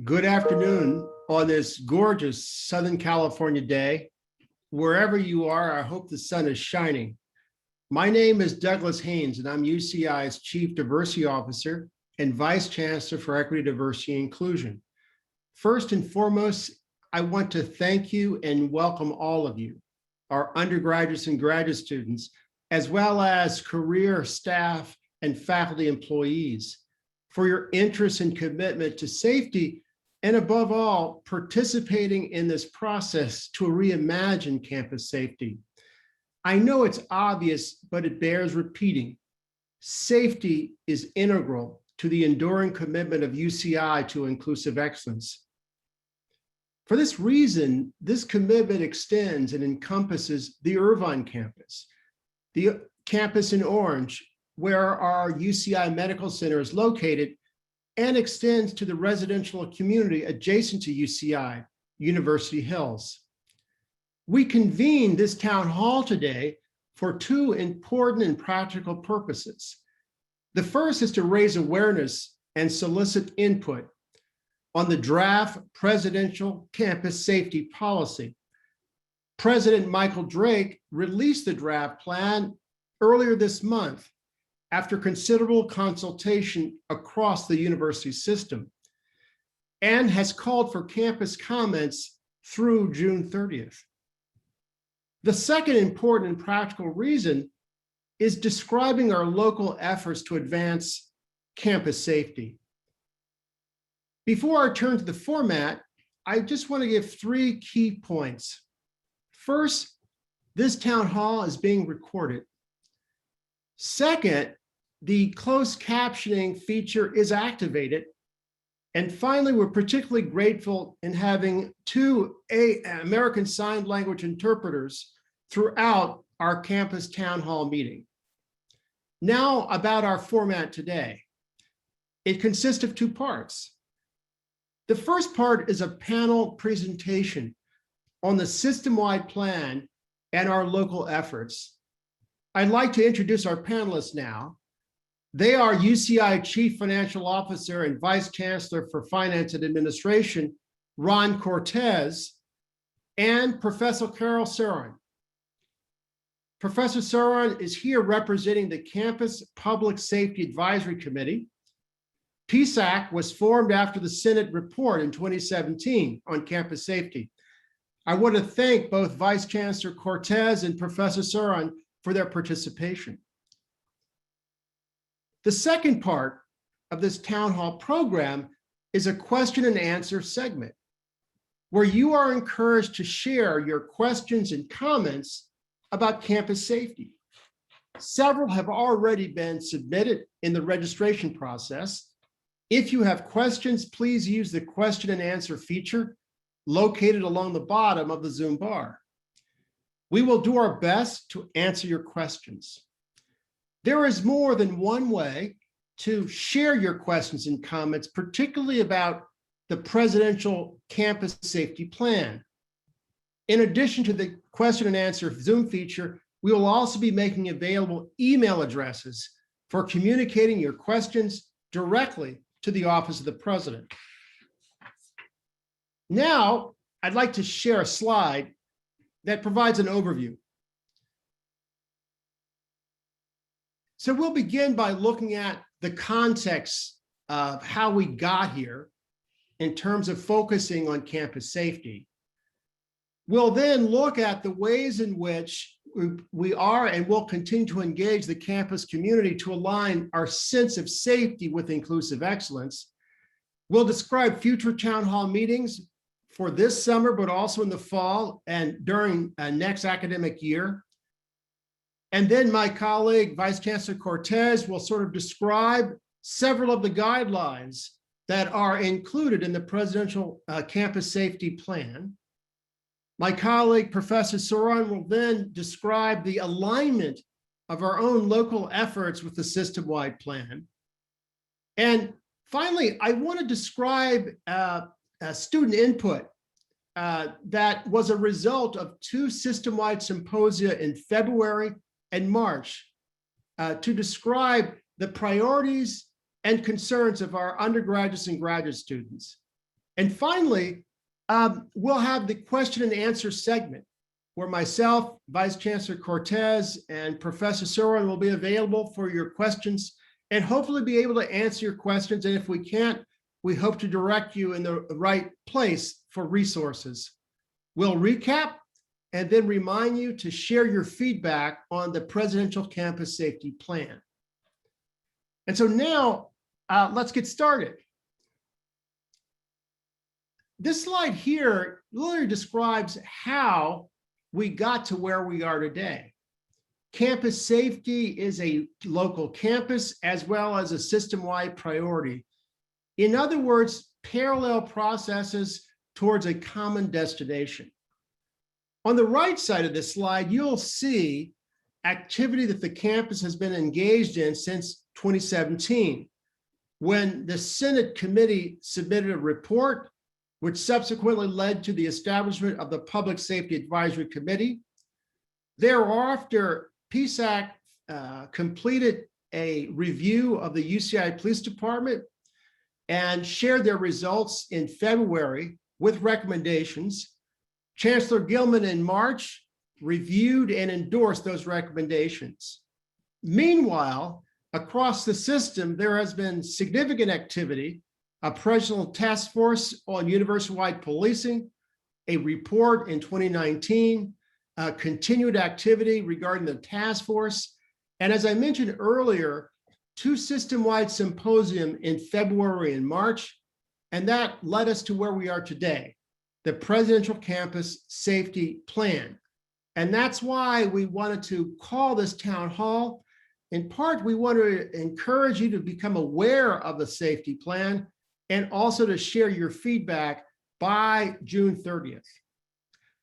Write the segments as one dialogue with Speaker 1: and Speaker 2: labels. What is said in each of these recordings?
Speaker 1: Good afternoon on this gorgeous Southern California day. Wherever you are, I hope the sun is shining. My name is Douglas Haynes, and I'm UCI's Chief Diversity Officer and Vice Chancellor for Equity, Diversity, and Inclusion. First and foremost, I want to thank you and welcome all of you, our undergraduates and graduate students, as well as career staff and faculty employees, for your interest and commitment to safety, and above all, participating in this process to reimagine campus safety. I know it's obvious, but it bears repeating. Safety is integral to the enduring commitment of UCI to inclusive excellence. For this reason, this commitment extends and encompasses the Irvine campus, the campus in Orange, where our UCI Medical Center is located, and extends to the residential community adjacent to UCI, University Hills. We convened this town hall today for two important and practical purposes. The first is to raise awareness and solicit input on the draft presidential campus safety policy. President Michael Drake released the draft plan earlier this month after considerable consultation across the university system, and has called for campus comments through June 30th. The second important and practical reason is describing our local efforts to advance campus safety. Before I turn to the format, I just want to give three key points. First, this town hall is being recorded. Second, the closed captioning feature is activated. And finally, we're particularly grateful in having two American Sign Language interpreters throughout our campus town hall meeting. Now about our format today. It consists of two parts. The first part is a panel presentation on the system-wide plan and our local efforts. I'd like to introduce our panelists now. They are UCI Chief Financial Officer and Vice Chancellor for Finance and Administration, Ron Cortez, and Professor Carol Saron. Professor Saron is here representing the Campus Public Safety Advisory Committee. PSAC was formed after the Senate report in 2017 on campus safety. I want to thank both Vice Chancellor Cortez and Professor Saron for their participation. The second part of this town hall program is a question and answer segment where you are encouraged to share your questions and comments about campus safety. Several have already been submitted in the registration process. If you have questions, please use the question and answer feature located along the bottom of the Zoom bar. We will do our best to answer your questions. There is more than one way to share your questions and comments, particularly about the presidential campus safety plan. In addition to the question and answer Zoom feature, we will also be making available email addresses for communicating your questions directly to the Office of the President. Now, I'd like to share a slide that provides an overview. So we'll begin by looking at the context of how we got here in terms of focusing on campus safety. We'll then look at the ways in which we are and will continue to engage the campus community to align our sense of safety with inclusive excellence. We'll describe future town hall meetings for this summer, but also in the fall and during next academic year. And then my colleague, Vice Chancellor Cortez, will sort of describe several of the guidelines that are included in the presidential campus safety plan. My colleague, Professor Saron, will then describe the alignment of our own local efforts with the system-wide plan. And finally, I want to describe student input that was a result of two system-wide symposia in February and March to describe the priorities and concerns of our undergraduates and graduate students. And finally, we'll have the question and answer segment where myself, Vice Chancellor Cortez, and Professor Serwan will be available for your questions and hopefully be able to answer your questions. And if we can't, we hope to direct you in the right place for resources. We'll recap and then remind you to share your feedback on the Presidential Campus Safety Plan. And so now let's get started. This slide here really describes how we got to where we are today. Campus safety is a local campus as well as a system-wide priority. In other words, parallel processes towards a common destination. On the right side of this slide, you'll see activity that the campus has been engaged in since 2017, when the Senate committee submitted a report, which subsequently led to the establishment of the Public Safety Advisory Committee. Thereafter, PSAC completed a review of the UCI Police Department and shared their results in February with recommendations. Chancellor Gilman in March reviewed and endorsed those recommendations. Meanwhile, across the system, there has been significant activity, a presidential task force on university-wide policing, a report in 2019, continued activity regarding the task force, and as I mentioned earlier, 2 system-wide symposium in February and March, and that led us to where we are today, the Presidential Campus Safety Plan. And that's why we wanted to call this town hall. In part, we want to encourage you to become aware of the safety plan and also to share your feedback by June 30th.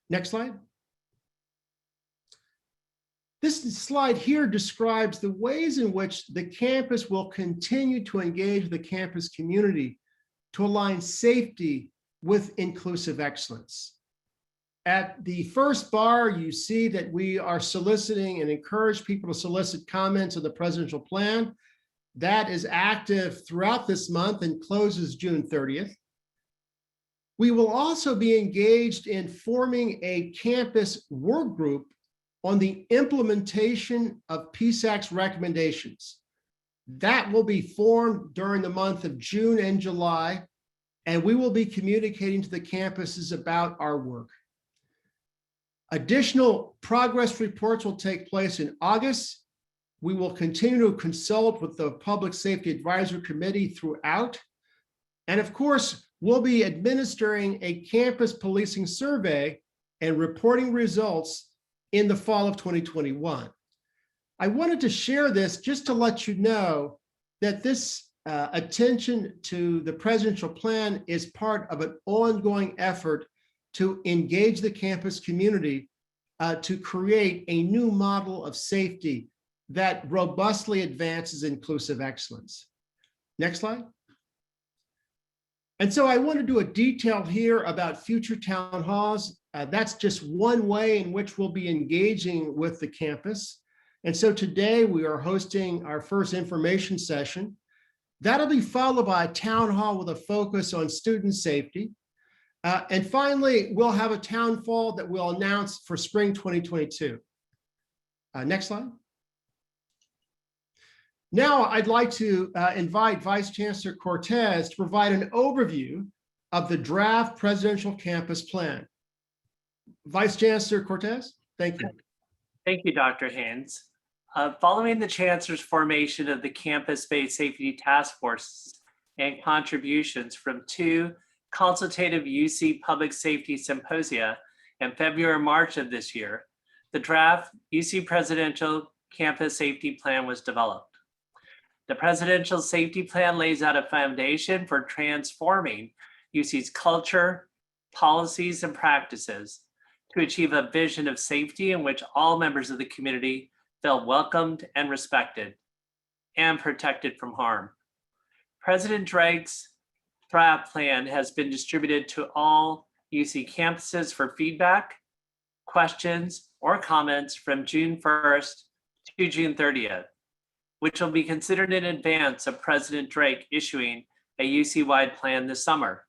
Speaker 1: Next slide. This slide here describes the ways in which the campus will continue to engage the campus community to align safety with inclusive excellence. At the first bar, you see that we are soliciting and encourage people to solicit comments on the presidential plan. That is active throughout this month and closes June 30th. We will also be engaged in forming a campus work group on the implementation of PSAC's recommendations. That will be formed during the month of June and July, and we will be communicating to the campuses about our work. Additional progress reports will take place in August. We will continue to consult with the Public Safety Advisory Committee throughout. And of course, we'll be administering a campus policing survey and reporting results in the fall of 2021. I wanted to share this just to let you know that this attention to the presidential plan is part of an ongoing effort to engage the campus community to create a new model of safety that robustly advances inclusive excellence. Next slide. And so I want to do a detail here about future town halls. That's just one way in which we'll be engaging with the campus. And so today we are hosting our first information session. That'll be followed by a town hall with a focus on student safety. And finally, we'll have a town hall that we'll announce for spring 2022. Next slide. Now I'd like to invite Vice Chancellor Cortez to provide an overview of the draft presidential campus plan. Vice Chancellor Cortez, thank you.
Speaker 2: Thank you, Dr. Haynes. Following the Chancellor's formation of the campus-based safety task forces and contributions from 2 consultative UC public safety symposia in February and March of this year, the draft UC Presidential Campus Safety Plan was developed. The Presidential Safety Plan lays out a foundation for transforming UC's culture, policies, and practices to achieve a vision of safety in which all members of the community feel welcomed and respected and protected from harm. President Drake's draft plan has been distributed to all UC campuses for feedback, questions, or comments from June 1st to June 30th, which will be considered in advance of President Drake issuing a UC-wide plan this summer.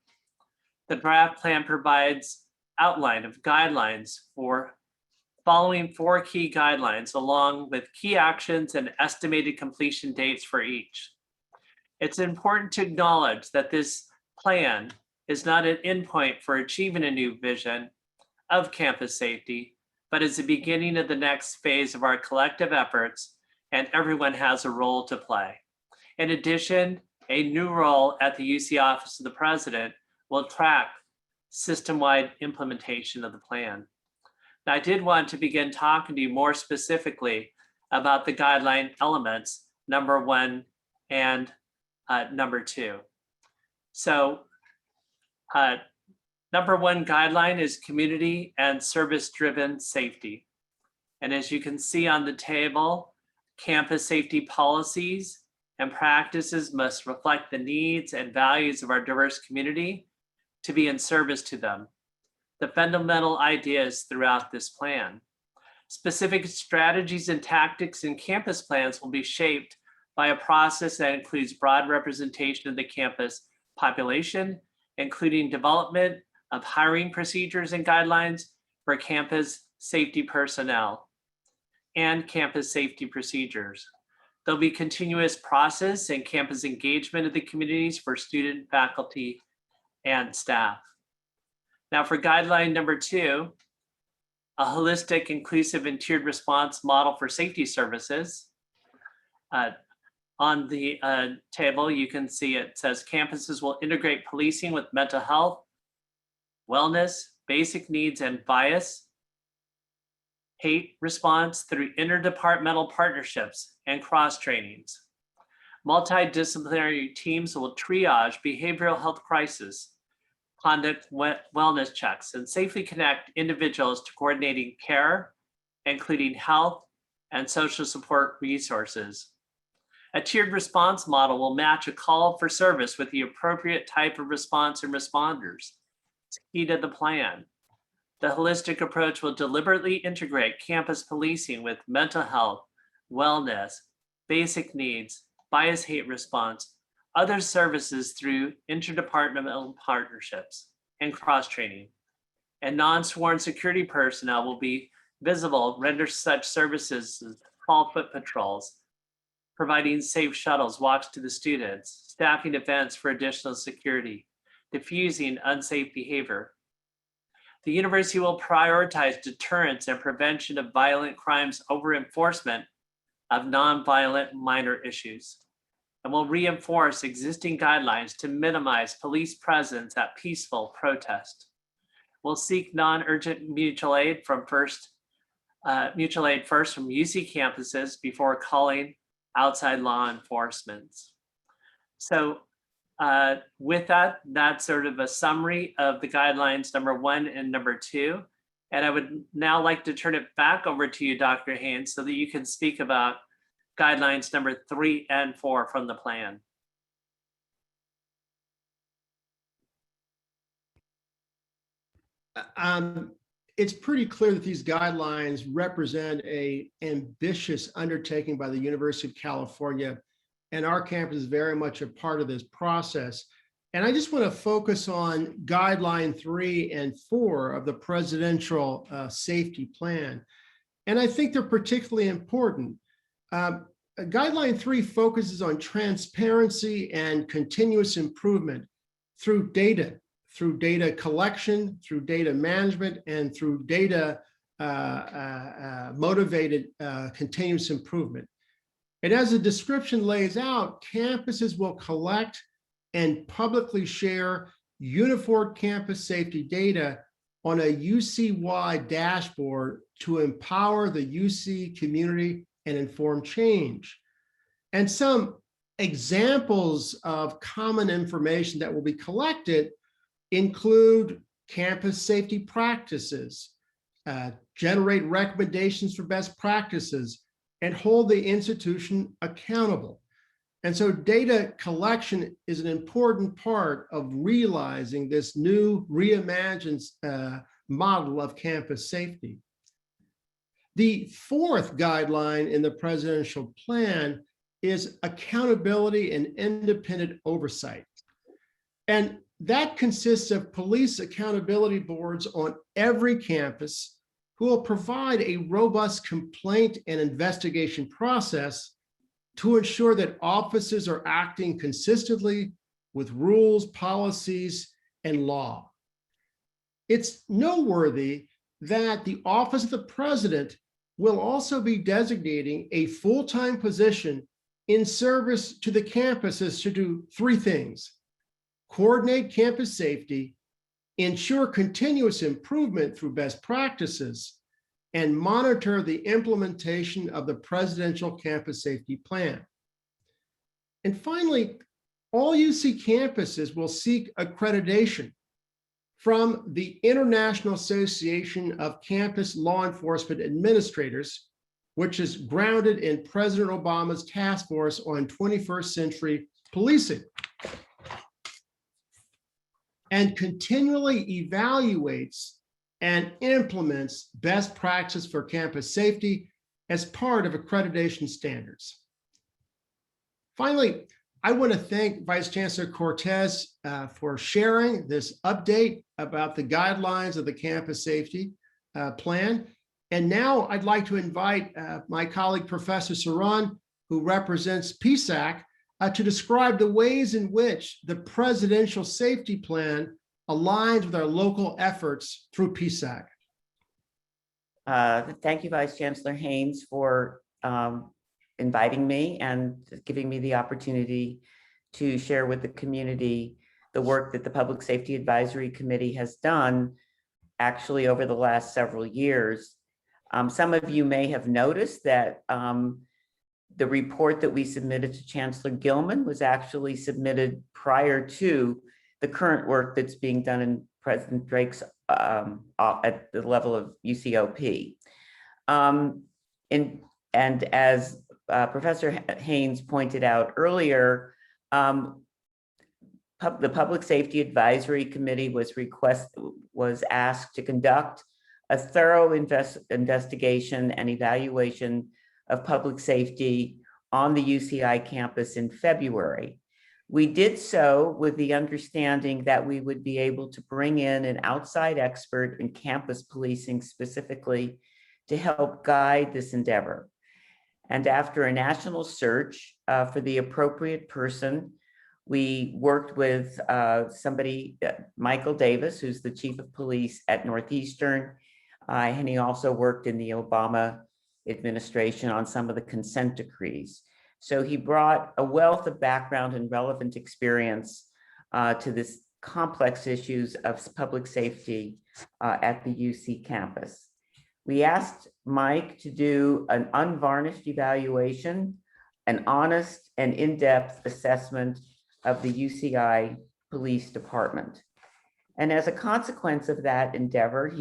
Speaker 2: The draft plan provides outline of guidelines for following 4 key guidelines, along with key actions and estimated completion dates for each. It's important to acknowledge that this plan is not an endpoint for achieving a new vision of campus safety, but is the beginning of the next phase of our collective efforts, and everyone has a role to play. In addition, a new role at the UC Office of the President will track system-wide implementation of the plan. Now, I did want to begin talking to you more specifically about the guideline elements, number 1 and number 2. So number 1 guideline is community and service-driven safety. And as you can see on the table, campus safety policies and practices must reflect the needs and values of our diverse community to be in service to them. The fundamental ideas throughout this plan. Specific strategies and tactics in campus plans will be shaped by a process that includes broad representation of the campus population, including development of hiring procedures and guidelines for campus safety personnel and campus safety procedures. There'll be continuous process and campus engagement of the communities for student, faculty, and staff. Now for guideline number 2, a holistic, inclusive, and tiered response model for safety services. On the table, you can see it says campuses will integrate policing with mental health, wellness, basic needs, and bias, hate response through interdepartmental partnerships and cross trainings. Multidisciplinary teams will triage behavioral health crisis, conduct wellness checks, and safely connect individuals to coordinating care, including health and social support resources. A tiered response model will match a call for service with the appropriate type of response and responders. It's key to the plan. The holistic approach will deliberately integrate campus policing with mental health, wellness, basic needs, bias hate response, other services through interdepartmental partnerships and cross-training. And non-sworn security personnel will be visible, render such services as call foot patrols, providing safe shuttles, walks to the students, staffing events for additional security, diffusing unsafe behavior. The university will prioritize deterrence and prevention of violent crimes over enforcement of nonviolent minor issues, and will reinforce existing guidelines to minimize police presence at peaceful protest. We'll seek non-urgent mutual aid first from UC campuses before calling outside law enforcement. So with that, that's sort of a summary of the guidelines number 1 and number 2. And I would now like to turn it back over to you, Dr. Haynes, so that you can speak about guidelines number 3 and 4 from the plan.
Speaker 1: It's pretty clear that these guidelines represent an ambitious undertaking by the University of California, and our campus is very much a part of this process. And I just want to focus on guideline 3 and 4 of the presidential safety plan. And I think they're particularly important. Guideline 3 focuses on transparency and continuous improvement through data collection, through data management, and through data motivated continuous improvement. And as the description lays out, campuses will collect and publicly share uniform campus safety data on a UC-wide dashboard to empower the UC community and inform change. And some examples of common information that will be collected include campus safety practices, generate recommendations for best practices, and hold the institution accountable. And so data collection is an important part of realizing this new reimagined model of campus safety. The 4th guideline in the presidential plan is accountability and independent oversight. And that consists of police accountability boards on every campus who will provide a robust complaint and investigation process to ensure that officers are acting consistently with rules, policies, and law. It's noteworthy that the Office of the President will also be designating a full-time position in service to the campuses to do three things: coordinate campus safety, ensure continuous improvement through best practices, and monitor the implementation of the Presidential Campus Safety Plan. And finally, all UC campuses will seek accreditation from the International Association of Campus Law Enforcement Administrators, which is grounded in President Obama's task force on 21st century policing, and continually evaluates and implements best practices for campus safety as part of accreditation standards. Finally, I want to thank Vice Chancellor Cortez for sharing this update about the guidelines of the campus safety plan. And now I'd like to invite my colleague, Professor Saran, who represents PSAC, to describe the ways in which the Presidential Safety Plan aligns with our local efforts through PSAC.
Speaker 3: Thank you, Vice Chancellor Haynes, for inviting me and giving me the opportunity to share with the community the work that the Public Safety Advisory Committee has done actually over the last several years. Some of you may have noticed that the report that we submitted to Chancellor Gilman was actually submitted prior to the current work that's being done in President Drake's at the level of UCOP. And as Professor Haynes pointed out earlier, the Public Safety Advisory Committee was asked to conduct a thorough investigation and evaluation of public safety on the UCI campus in February. We did so with the understanding that we would be able to bring in an outside expert in campus policing specifically to help guide this endeavor. And after a national search for the appropriate person, we worked with Michael Davis, who's the chief of police at Northeastern, and he also worked in the Obama administration on some of the consent decrees. So he brought a wealth of background and relevant experience to this complex issues of public safety at the UC campus. We asked Mike to do an unvarnished evaluation, an honest and in-depth assessment of the UCI Police Department. And as a consequence of that endeavor,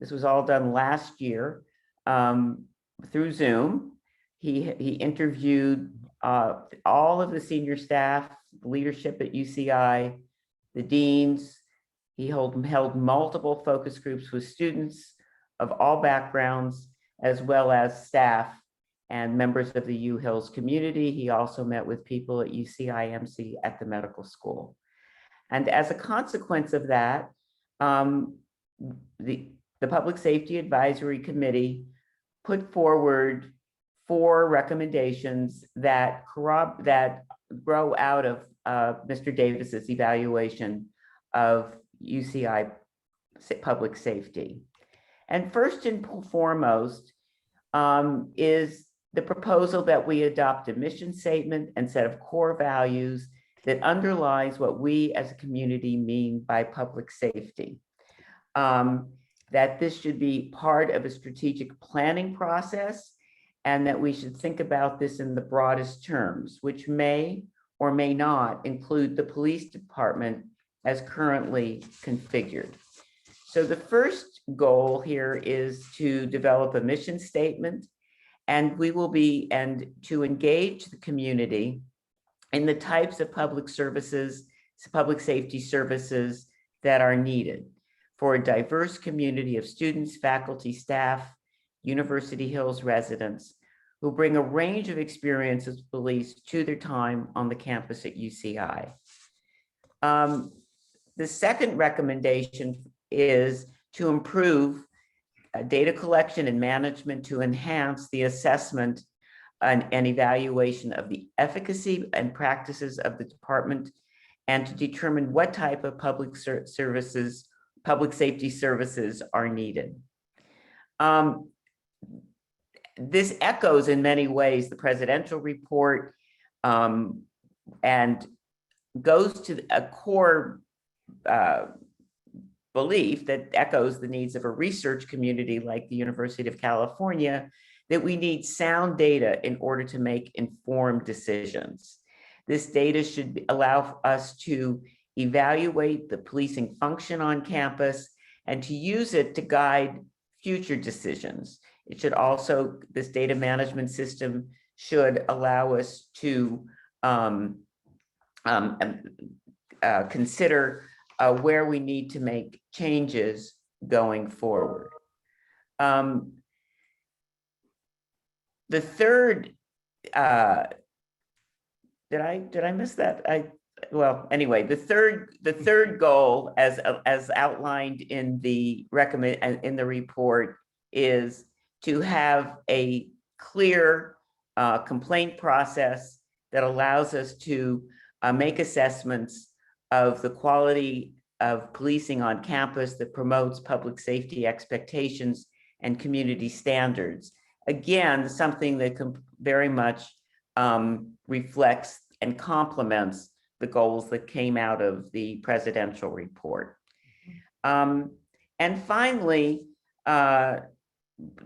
Speaker 3: this was all done last year through Zoom. He interviewed all of the senior staff, leadership at UCI, the deans. He held multiple focus groups with students of all backgrounds, as well as staff and members of the U Hills community. He also met with people at UCIMC at the medical school. And as a consequence of that, the Public Safety Advisory Committee put forward 4 recommendations that grow out of Mr. Davis's evaluation of UCI public safety. And first and foremost is the proposal that we adopt a mission statement and set of core values that underlies what we as a community mean by public safety. That this should be part of a strategic planning process, and that we should think about this in the broadest terms, which may or may not include the police department as currently configured. So the first goal here is to develop a mission statement, and to engage the community in the types of public safety services that are needed for a diverse community of students, faculty, staff, University Hills residents who bring a range of experiences with police to their time on the campus at UCI. The second recommendation is to improve data collection and management to enhance the assessment and evaluation of the efficacy and practices of the department, and to determine what type of public safety services are needed. This echoes in many ways the presidential report, and goes to a core belief that echoes the needs of a research community like the University of California, that we need sound data in order to make informed decisions. This data should allow us to evaluate the policing function on campus and to use it to guide future decisions. It should also, this data management system should allow us to consider where we need to make changes going forward. The third, did I miss that? Well, anyway, the third goal, as outlined in the report, is to have a clear complaint process that allows us to make assessments of the quality of policing on campus that promotes public safety expectations and community standards. Again, something that very much reflects and complements the goals that came out of the presidential report. And finally,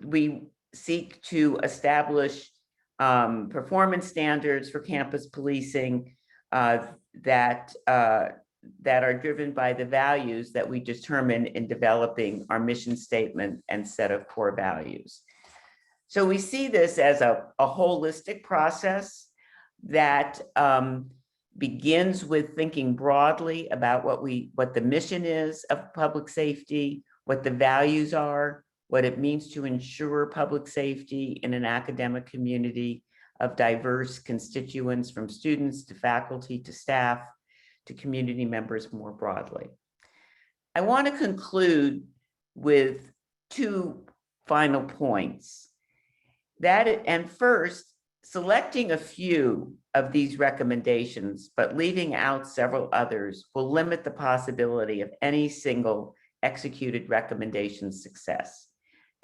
Speaker 3: we seek to establish performance standards for campus policing that are driven by the values that we determine in developing our mission statement and set of core values. So we see this as a holistic process that begins with thinking broadly about what the mission is of public safety, what the values are, what it means to ensure public safety in an academic community of diverse constituents, from students to faculty to staff to community members more broadly. I want to conclude with two final points. And first, selecting a few of these recommendations, but leaving out several others, will limit the possibility of any single executed recommendation's success.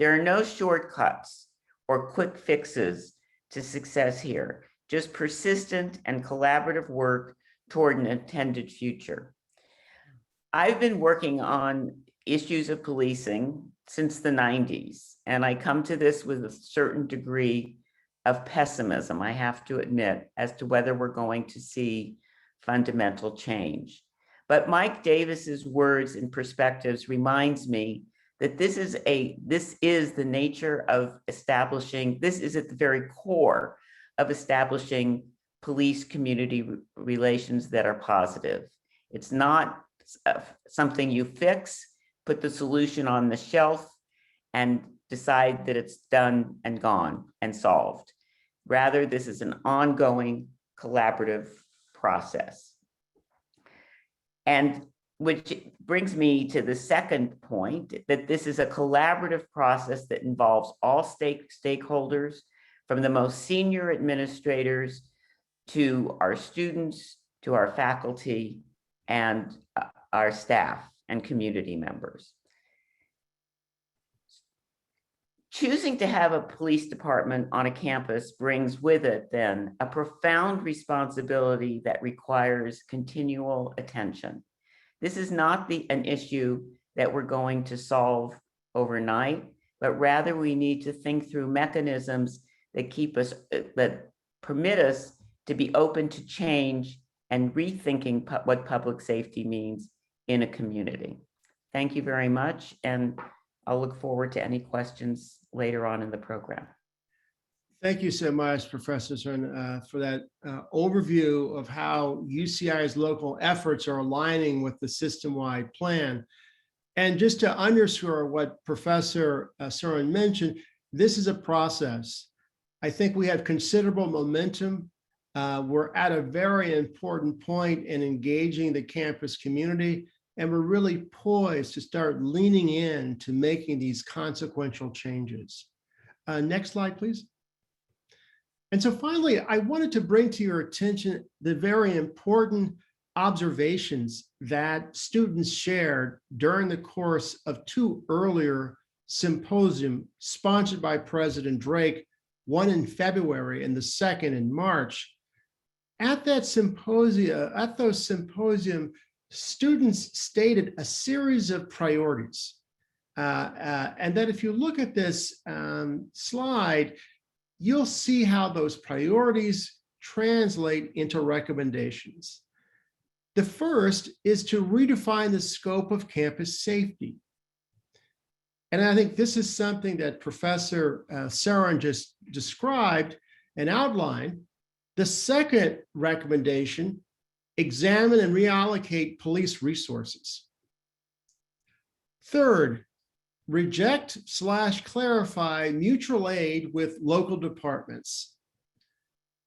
Speaker 3: There are no shortcuts or quick fixes to success here, just persistent and collaborative work toward an intended future. I've been working on issues of policing since the 90s, and I come to this with a certain degree of pessimism, I have to admit, as to whether we're going to see fundamental change. But Mike Davis's words and perspectives reminds me that this is the nature of establishing, this is at the very core of establishing police community relations that are positive. It's not something you fix, put the solution on the shelf, and decide that it's done and gone and solved. Rather, this is an ongoing collaborative process. And which brings me to the second point, that this is a collaborative process that involves all stakeholders, from the most senior administrators to our students, to our faculty, and our staff and community members. Choosing to have a police department on a campus brings with it then a profound responsibility that requires continual attention. This is not an issue that we're going to solve overnight, but rather we need to think through mechanisms that permit us to be open to change and rethinking what public safety means in a community. Thank you very much, and I'll look forward to any questions later on in the program.
Speaker 1: Thank you so much, Professor Sun, for that overview of how UCI's local efforts are aligning with the system-wide plan. And just to underscore what Professor Surin mentioned, this is a process. I think we have considerable momentum. We're at a very important point in engaging the campus community. and we're really poised to start leaning in to making these consequential changes. Next slide, please. And so finally, I wanted to bring to your attention the very important observations that students shared during the course of two earlier symposiums sponsored by President Drake, one in February and the second in March. At those symposium, students stated a series of priorities. And that if you look at this slide, you'll see how those priorities translate into recommendations. The first is to redefine the scope of campus safety. And I think this is something that Professor Saran just described and outlined. The second recommendation, examine and reallocate police resources. Third, reject/clarify mutual aid with local departments.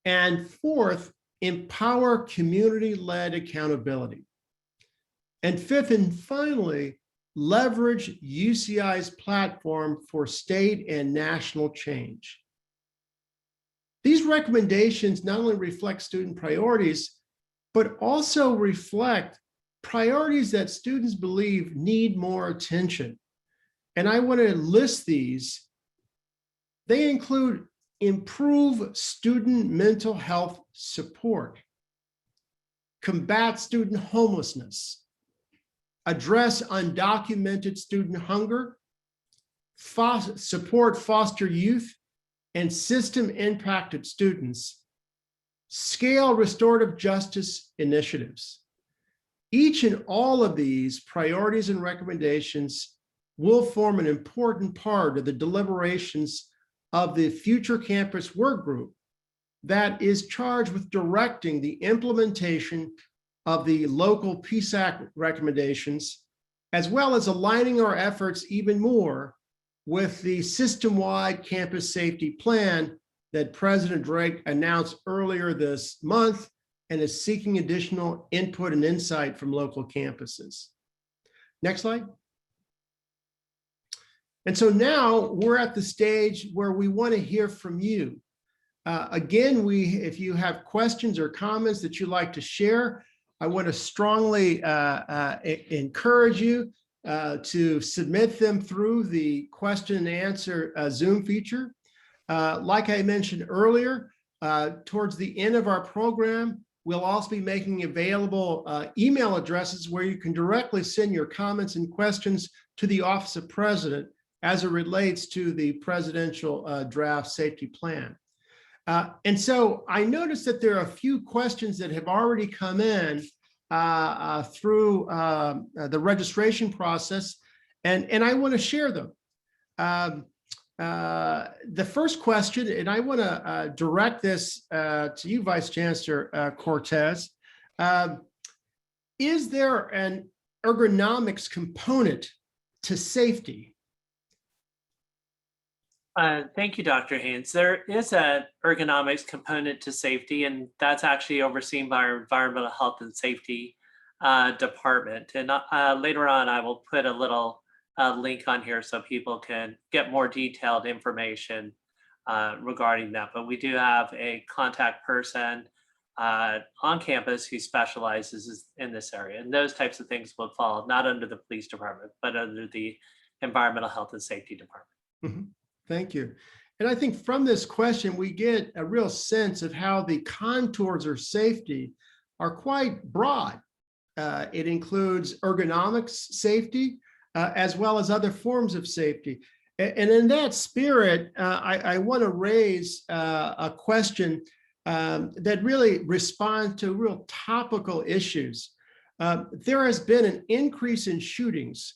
Speaker 1: And fourth, empower community-led accountability. And fifth and finally, leverage UCI's platform for state and national change. These recommendations not only reflect student priorities, but also reflect priorities that students believe need more attention. And I want to list these. They include improve student mental health support, combat student homelessness, address undocumented student hunger, support foster youth and system-impacted students, scale restorative justice initiatives. Each and all of these priorities and recommendations will form an important part of the deliberations of the Future Campus Work Group that is charged with directing the implementation of the local PSAC recommendations, as well as aligning our efforts even more with the system-wide campus safety plan that President Drake announced earlier this month and is seeking additional input and insight from local campuses. Next slide. And so now we're at the stage where we want to hear from you. Again, if you have questions or comments that you'd like to share, I want to strongly encourage you to submit them through the question and answer Zoom feature. Like I mentioned earlier, towards the end of our program, we'll also be making available email addresses where you can directly send your comments and questions to the Office of President as it relates to the presidential draft safety plan. And so I noticed that there are a few questions that have already come in through the registration process, and I want to share them. The first question, and I want to direct this to you, Vice Chancellor Cortez. Is there an ergonomics component to safety?
Speaker 2: Thank you, Dr. Haynes. There is an ergonomics component to safety, and that's actually overseen by our Environmental Health and Safety Department. And later on, I will put a little link on here so people can get more detailed information regarding that. But we do have a contact person on campus who specializes in this area. And those types of things will fall not under the police department, but under the Environmental Health and Safety Department.
Speaker 1: Mm-hmm. Thank you. And I think from this question, we get a real sense of how the contours of safety are quite broad. It includes ergonomics safety, as well as other forms of safety. And in that spirit, I want to raise a question that really responds to real topical issues. There has been an increase in shootings.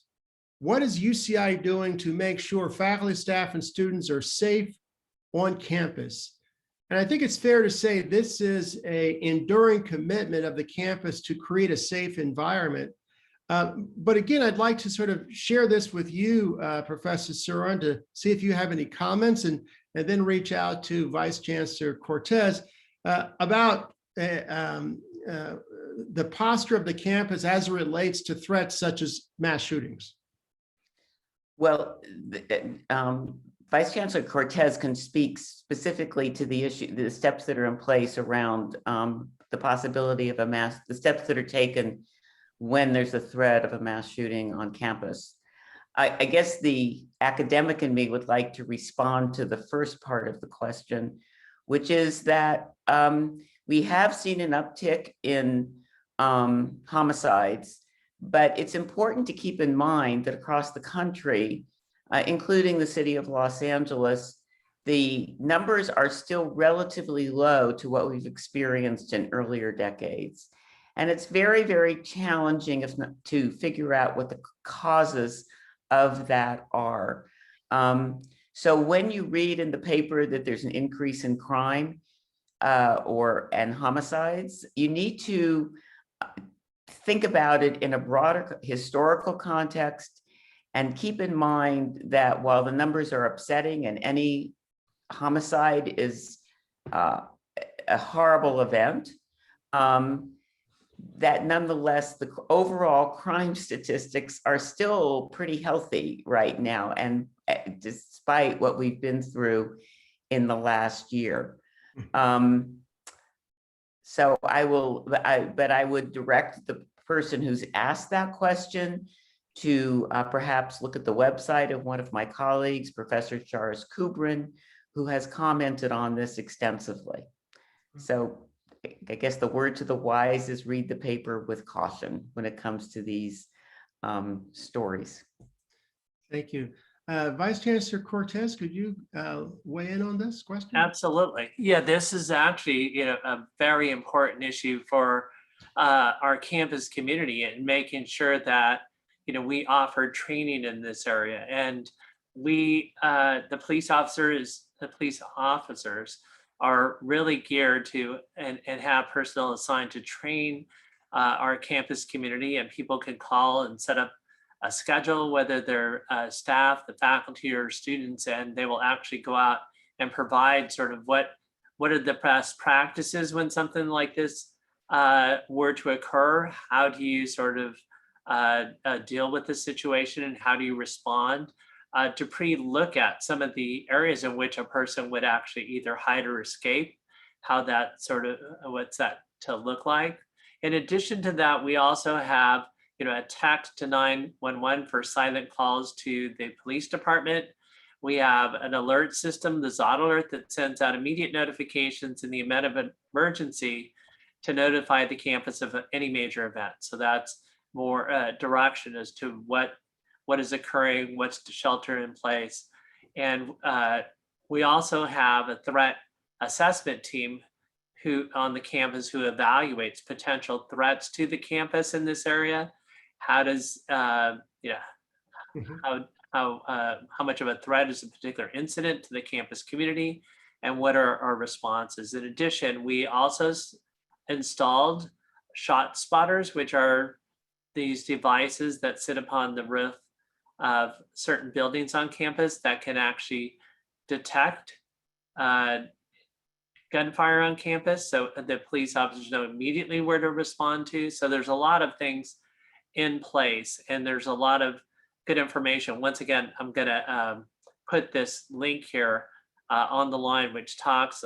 Speaker 1: What is UCI doing to make sure faculty, staff, and students are safe on campus? And I think it's fair to say this is an enduring commitment of the campus to create a safe environment. But again, I'd like to sort of share this with you, Professor Saran, to see if you have any comments, and then reach out to Vice Chancellor Cortez about the posture of the campus as it relates to threats such as mass shootings?
Speaker 3: Well, Vice Chancellor Cortez can speak specifically to the issue, the steps that are in place around the possibility of the steps that are taken when there's a threat of a mass shooting on campus. I guess the academic in me would like to respond to the first part of the question, which is that we have seen an uptick in homicides, but it's important to keep in mind that across the country, including the city of Los Angeles, the numbers are still relatively low to what we've experienced in earlier decades. And it's very, very challenging to figure out what the causes of that are. So when you read in the paper that there's an increase in crime and homicides, you need to think about it in a broader historical context and keep in mind that while the numbers are upsetting and any homicide is a horrible event, that nonetheless, the overall crime statistics are still pretty healthy right now, and despite what we've been through in the last year. So I would direct the person who's asked that question to perhaps look at the website of one of my colleagues, Professor Charis Kubrin, who has commented on this extensively. So I guess the word to the wise is read the paper with caution when it comes to these stories.
Speaker 1: Thank you. Vice Chancellor Cortez, could you weigh in on this question?
Speaker 2: Absolutely. Yeah, this is actually a very important issue for our campus community and making sure that we offer training in this area. And we, the police officers are really geared to and have personnel assigned to train our campus community, and people can call and set up a schedule, whether they're staff, the faculty, or students, and they will actually go out and provide sort of what are the best practices when something like this were to occur. How do you sort of deal with the situation, and how do you respond? To pre-look at some of the areas in which a person would actually either hide or escape, how that sort of, what's that to look like. In addition to that, we also have, a text to 911 for silent calls to the police department. We have an alert system, the Zot Alert, that sends out immediate notifications in the event of an emergency to notify the campus of any major event. So that's more direction as to what is occurring, what's to shelter in place. And we also have a threat assessment team on the campus who evaluates potential threats to the campus in this area. How does, how much of a threat is a particular incident to the campus community, and what are our responses? In addition, we also installed shot spotters, which are these devices that sit upon the roof of certain buildings on campus that can actually detect gunfire on campus, so the police officers know immediately where to respond to. So there's a lot of things in place, and there's a lot of good information. Once again, I'm gonna put this link here on the line, which talks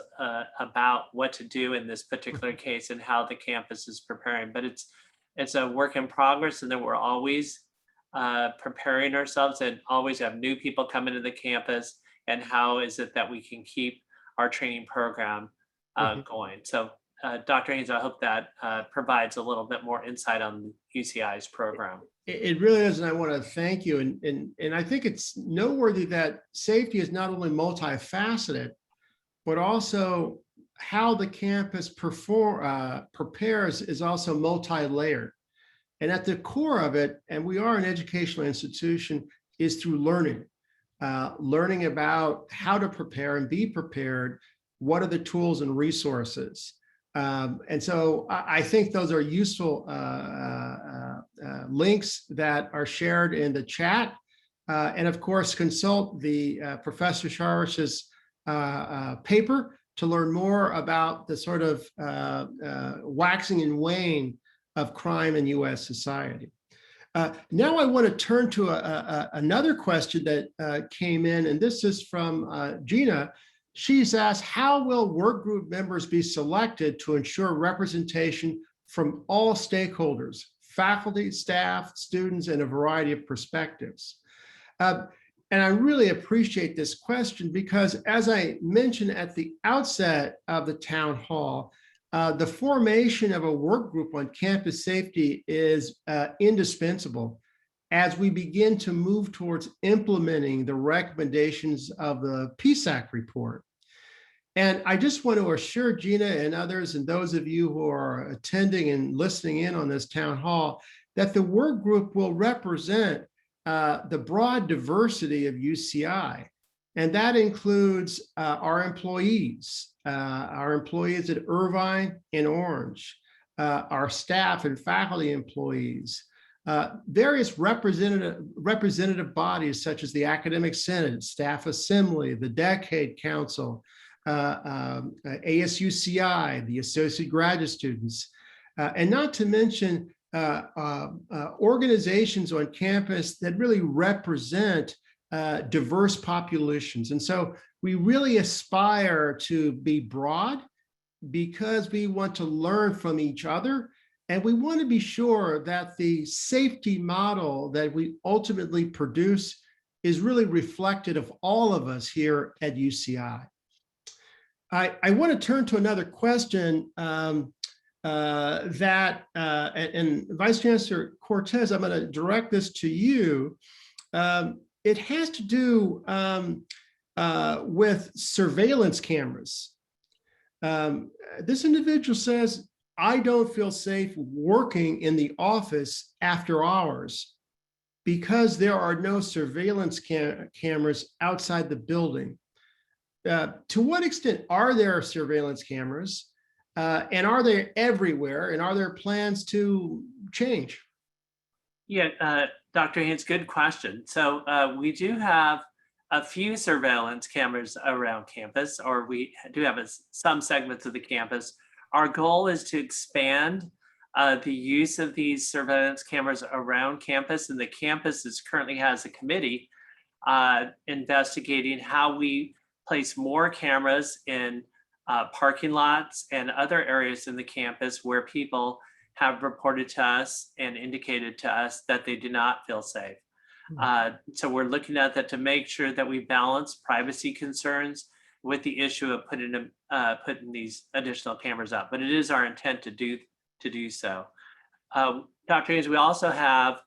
Speaker 2: about what to do in this particular case and how the campus is preparing. But it's a work in progress, and then we're always preparing ourselves and always have new people coming to the campus, and how is it that we can keep our training program going. So Dr. Haynes, I hope that provides a little bit more insight on UCI's program.
Speaker 1: It really is, and I want to thank you. And I think it's noteworthy that safety is not only multifaceted, but also how the campus prepares is also multi-layered. And at the core of it, and we are an educational institution, is through learning. Learning about how to prepare and be prepared, what are the tools and resources. And so I think those are useful links that are shared in the chat. And of course, consult the Professor Charis's paper to learn more about the sort of waxing and waning of crime in U.S. society. Now I want to turn to another question that came in, and this is from Gina. She's asked, how will work group members be selected to ensure representation from all stakeholders, faculty, staff, students, and a variety of perspectives? And I really appreciate this question because, as I mentioned at the outset of the town hall, the formation of a work group on campus safety is indispensable as we begin to move towards implementing the recommendations of the PSAC report. And I just want to assure Gina and others and those of you who are attending and listening in on this town hall that the work group will represent the broad diversity of UCI. And that includes our employees at Irvine and Orange, our staff and faculty employees, various representative bodies such as the Academic Senate, Staff Assembly, the Decade Council, ASUCI, the Associate Graduate Students, and not to mention organizations on campus that really represent diverse populations. And so we really aspire to be broad because we want to learn from each other. And we want to be sure that the safety model that we ultimately produce is really reflective of all of us here at UCI. I want to turn to another question and Vice Chancellor Cortez, I'm going to direct this to you. It has to do with surveillance cameras. This individual says, I don't feel safe working in the office after hours because there are no surveillance cameras outside the building. To what extent are there surveillance cameras? And are they everywhere? And are there plans to change?
Speaker 2: Yeah, Dr. Haynes, good question. So we do have a few surveillance cameras around campus, or we do have some segments of the campus. Our goal is to expand the use of these surveillance cameras around campus, and the campus currently has a committee investigating how we place more cameras in parking lots and other areas in the campus where people have reported to us and indicated to us that they do not feel safe. So we're looking at that to make sure that we balance privacy concerns with the issue of putting these additional cameras up. But it is our intent to do so. Dr. Haynes, we also have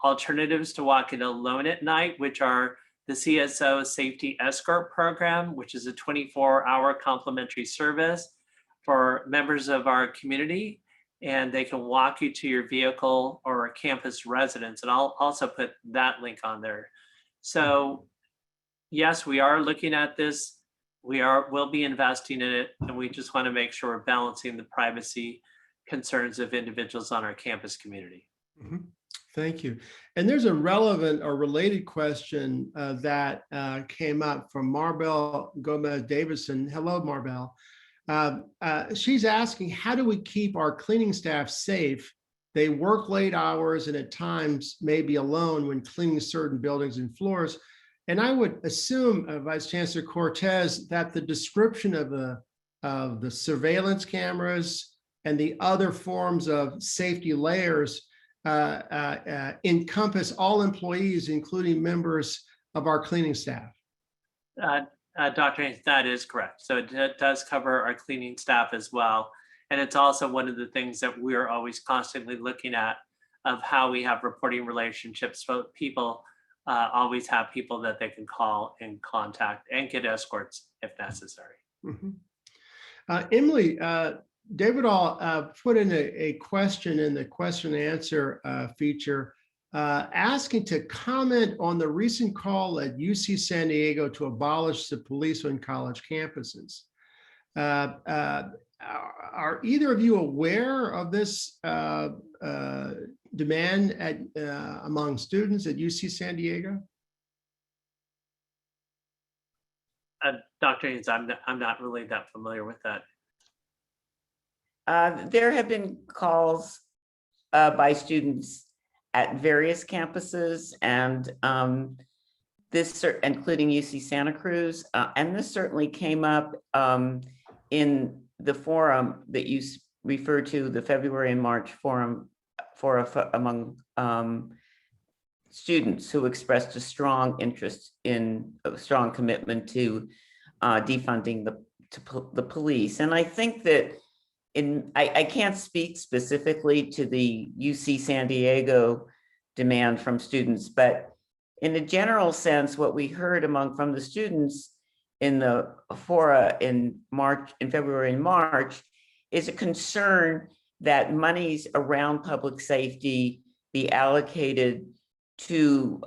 Speaker 2: alternatives to walking alone at night, which are the CSO Safety Escort Program, which is a 24-hour complimentary service for members of our community, and they can walk you to your vehicle or a campus residence. And I'll also put that link on there. So yes, we are looking at this. We'll be investing in it, and we just want to make sure we're balancing the privacy concerns of individuals on our campus community.
Speaker 1: Mm-hmm. Thank you. And there's a relevant or related question that came up from Marbell Gomez-Davison. Hello, Marbell. She's asking, how do we keep our cleaning staff safe? They work late hours and at times may be alone when cleaning certain buildings and floors. And I would assume, Vice Chancellor Cortez, that the description of the surveillance cameras and the other forms of safety layers encompass all employees, including members of our cleaning staff.
Speaker 2: Dr. Haynes, that is correct. So it does cover our cleaning staff as well. And it's also one of the things that we're always constantly looking at of how we have reporting relationships. So people always have people that they can call and contact and get escorts if necessary.
Speaker 1: Mm-hmm. Emily, David All put in a question in the question and answer feature asking to comment on the recent call at UC San Diego to abolish the police on college campuses. Are either of you aware of this demand among students at UC San Diego?
Speaker 2: Dr. Haynes, I'm not really that familiar with that.
Speaker 3: There have been calls by students at various campuses, and including UC Santa Cruz, and this certainly came up in the forum that you referred to, the February and March forum among students who expressed a strong interest in a strong commitment to defunding the police. And I think that I can't speak specifically to the UC San Diego demand from students, but in a general sense, what we heard from the students in the fora in February and March is a concern that monies around public safety be allocated to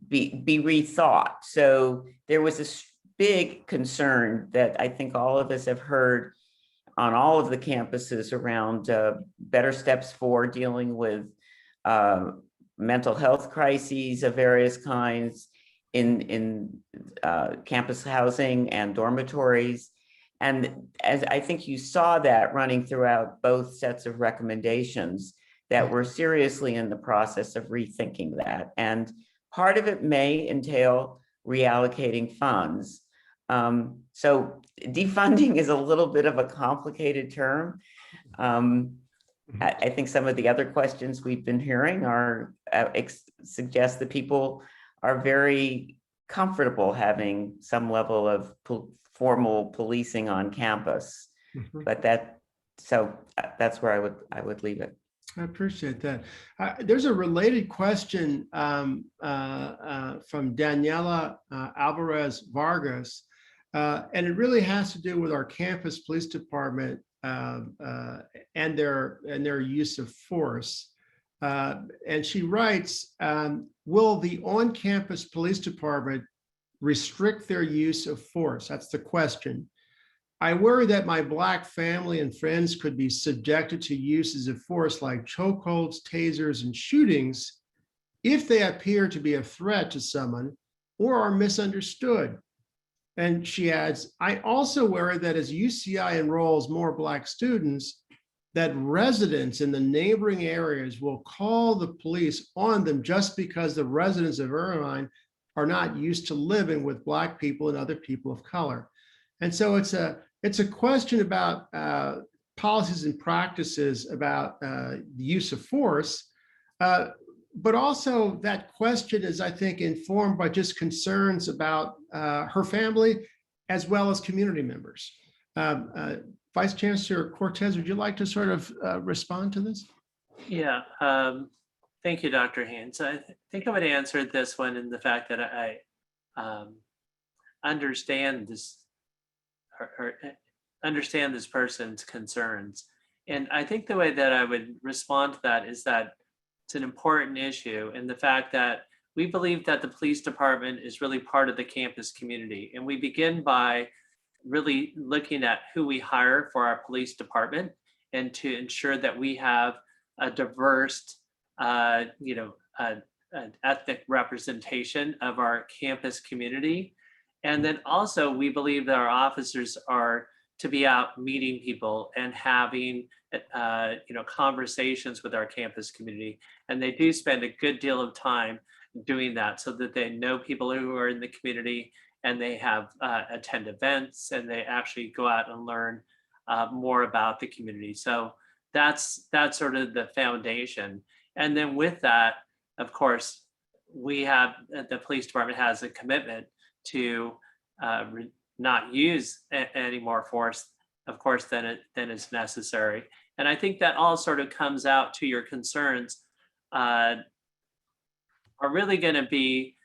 Speaker 3: be rethought. So there was this big concern that I think all of us have heard on all of the campuses around better steps for dealing with mental health crises of various kinds in campus housing and dormitories. And as I think you saw that running throughout both sets of recommendations, that we're seriously in the process of rethinking that. And part of it may entail reallocating funds. So defunding is a little bit of a complicated term. I think some of the other questions we've been hearing suggest that people are very comfortable having some level of formal policing on campus. But that's where I would leave it.
Speaker 1: I appreciate that. There's a related question from Daniela Alvarez Vargas, and it really has to do with our campus police department and their use of force. And she writes, will the on-campus police department restrict their use of force? That's the question. I worry that my Black family and friends could be subjected to uses of force like chokeholds, tasers, and shootings if they appear to be a threat to someone or are misunderstood. And she adds, I also worry that as UCI enrolls more Black students, that residents in the neighboring areas will call the police on them just because the residents of Irvine are not used to living with Black people and other people of color. And so it's a question about policies and practices about the use of force, but also that question is, I think, informed by just concerns about her family as well as community members. Vice Chancellor Cortez, would you like to sort of respond to this?
Speaker 2: Yeah, thank you, Dr. Haynes. I think I would answer this one in the fact that I understand this person's concerns. And I think the way that I would respond to that is that it's an important issue, and the fact that we believe that the police department is really part of the campus community. And we begin by really looking at who we hire for our police department and to ensure that we have a diverse, an ethnic representation of our campus community. And then also we believe that our officers are to be out meeting people and having conversations with our campus community. And they do spend a good deal of time doing that so that they know people who are in the community, and they have attend events, and they actually go out and learn more about the community. So that's sort of the foundation. And then with that, of course, the police department has a commitment to not use any more force, of course, than is necessary. And I think that all sort of comes out to your concerns are really going to be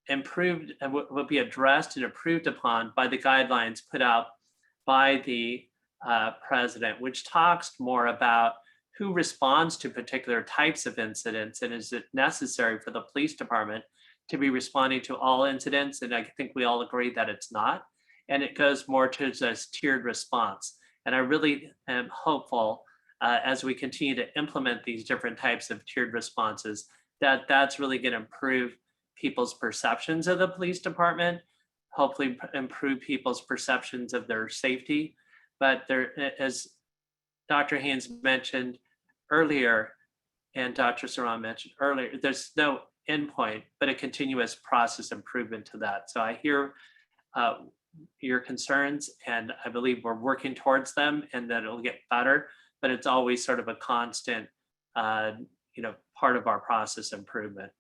Speaker 2: improved and will be addressed and improved upon by the guidelines put out by the president, which talks more about who responds to particular types of incidents, and is it necessary for the police department to be responding to all incidents. And I think we all agree that it's not. And it goes more to this tiered response. And I really am hopeful as we continue to implement these different types of tiered responses, that that's really going to improve people's perceptions of the police department, hopefully improve people's perceptions of their safety. But there, as Dr. Haynes mentioned, earlier, and Dr. Saran mentioned earlier, there's no endpoint, but a continuous process improvement to that. So I hear your concerns, and I believe we're working towards them, and that it'll get better, but it's always sort of a constant, part of our process improvement.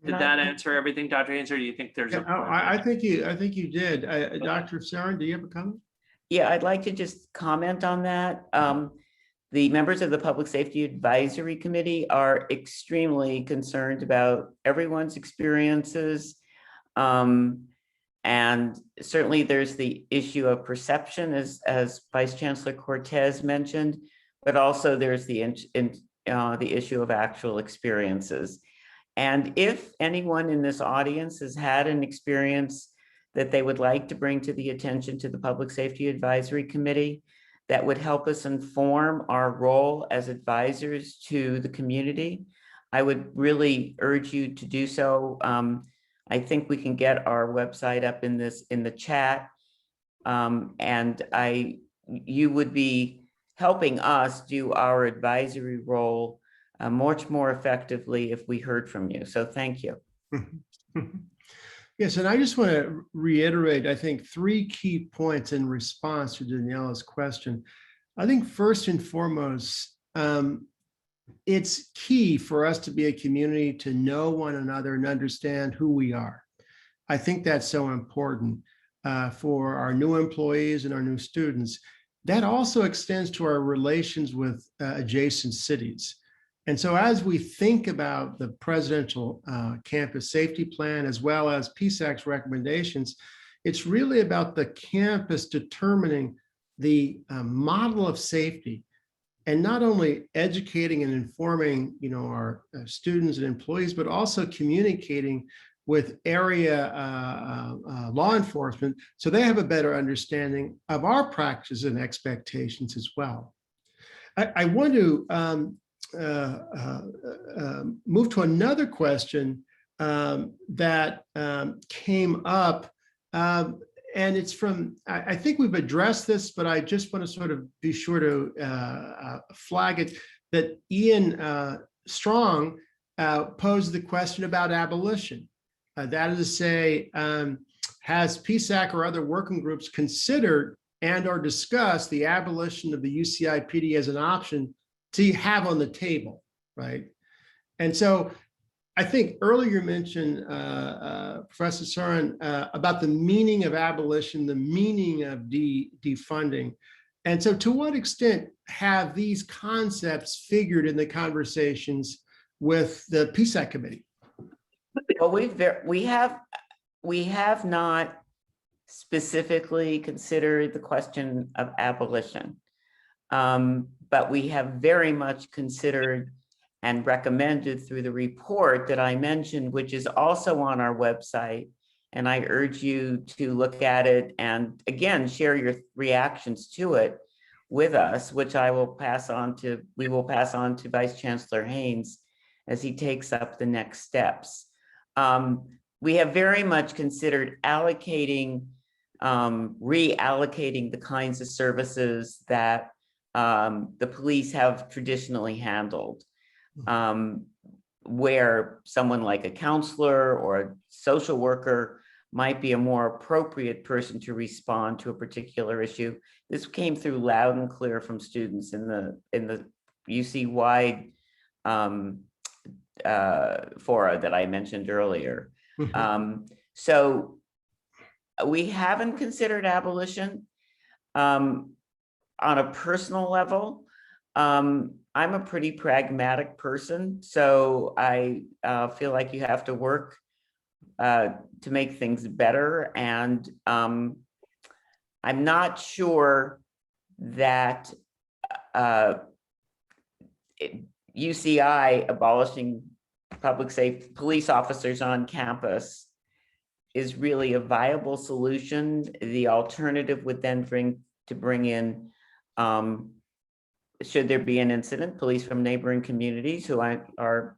Speaker 2: Did that answer everything, Dr. Haynes, or do you think there's
Speaker 1: Yeah, I think you did. Dr. Saran, do you have a comment?
Speaker 3: Yeah, I'd like to just comment on that. The members of the Public Safety Advisory Committee are extremely concerned about everyone's experiences. And certainly there's the issue of perception, as Vice Chancellor Cortez mentioned, but also there's the issue of actual experiences. And if anyone in this audience has had an experience that they would like to bring to the attention to the Public Safety Advisory Committee that would help us inform our role as advisors to the community, I would really urge you to do so. I think we can get our website up in the chat. And you would be helping us do our advisory role much more effectively if we heard from you. So thank you.
Speaker 1: Yes, and I just want to reiterate, I think, 3 key points in response to Daniela's question. I think first and foremost, it's key for us to be a community to know one another and understand who we are. I think that's so important for our new employees and our new students. That also extends to our relations with adjacent cities. And so as we think about the presidential campus safety plan, as well as PSAC's recommendations, it's really about the campus determining the model of safety, and not only educating and informing, our students and employees, but also communicating with area law enforcement so they have a better understanding of our practices and expectations as well. I want to move to another question that came up, and it's from, I think we've addressed this, but I just want to sort of be sure to flag it, that Ian Strong posed the question about abolition. That is to say, has PSAC or other working groups considered and or discussed the abolition of the UCI PD as an option to have on the table, right? And so I think earlier you mentioned, Professor Saran, about the meaning of abolition, the meaning of defunding. And so to what extent have these concepts figured in the conversations with the PSAC committee?
Speaker 3: Well, we have not specifically considered the question of abolition, but we have very much considered and recommended through the report that I mentioned, which is also on our website. And I urge you to look at it and again, share your reactions to it with us, which we will pass on to Vice Chancellor Haynes as he takes up the next steps. We have very much considered reallocating the kinds of services that the police have traditionally handled, where someone like a counselor or a social worker might be a more appropriate person to respond to a particular issue. This came through loud and clear from students in the UC-wide fora that I mentioned earlier. So we haven't considered abolition. On a personal level, I'm a pretty pragmatic person, so I feel like you have to work to make things better. And I'm not sure that UCI abolishing public safety police officers on campus is really a viable solution. The alternative would then bring in, should there be an incident, police from neighboring communities who are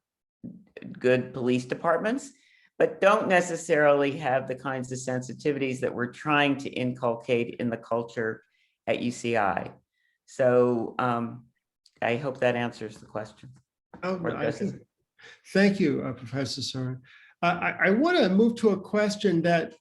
Speaker 3: good police departments, but don't necessarily have the kinds of sensitivities that we're trying to inculcate in the culture at UCI. So I hope that answers the question.
Speaker 1: Oh,
Speaker 3: Or
Speaker 1: I
Speaker 3: does-
Speaker 1: thank you, Professor Soren. I want to move to a question that,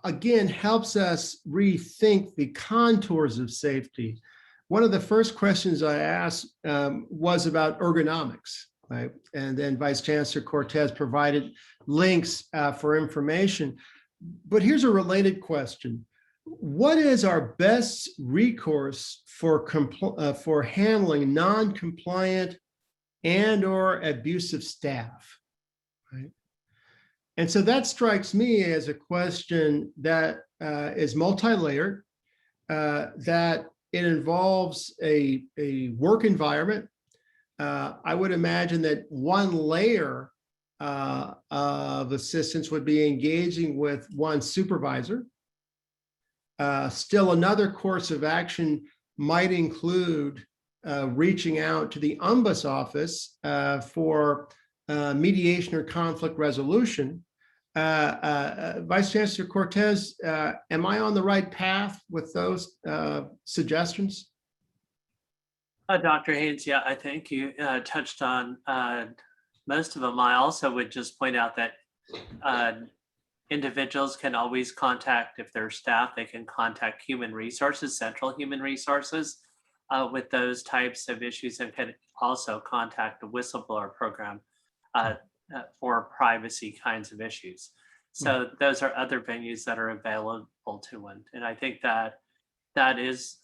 Speaker 1: again, helps us rethink the contours of safety. One of the first questions I asked was about ergonomics, right? And then Vice Chancellor Cortez provided links for information. But here's a related question. What is our best recourse for handling non-compliant and/or abusive staff? Right? And so that strikes me as a question that is multi-layered, that it involves a work environment. I would imagine that one layer of assistance would be engaging with one supervisor. Still another course of action might include reaching out to the Ombuds office for mediation or conflict resolution. Vice Chancellor Cortez, am I on the right path with those suggestions?
Speaker 2: Dr. Haynes, yeah, I think you touched on most of them. I also would just point out that individuals can always contact, if they're staff, they can contact Human Resources, Central Human Resources, with those types of issues, and can also contact the whistleblower program for privacy kinds of issues. So those are other venues that are available to one. And I think that that is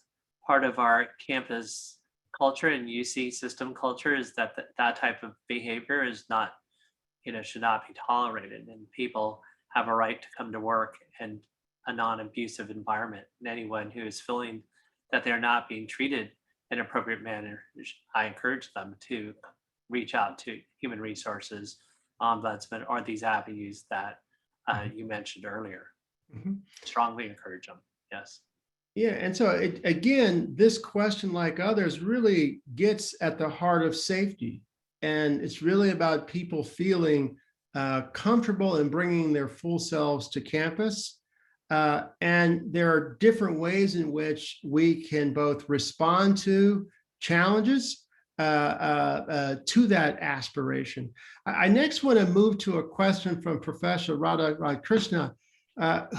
Speaker 2: part of our campus culture and UC system culture, is that that type of behavior is not, should not be tolerated, and people have a right to come to work in a non-abusive environment. And anyone who is feeling that they're not being treated in an appropriate manner, I encourage them to reach out to Human Resources, Ombudsman, or these avenues that you mentioned earlier.
Speaker 1: Mhm.
Speaker 2: Strongly encourage them. Yes.
Speaker 1: Yeah, and so again, this question, like others, really gets at the heart of safety. And it's really about people feeling comfortable in bringing their full selves to campus. And there are different ways in which we can both respond to challenges to that aspiration. I next want to move to a question from Professor Radha Krishna,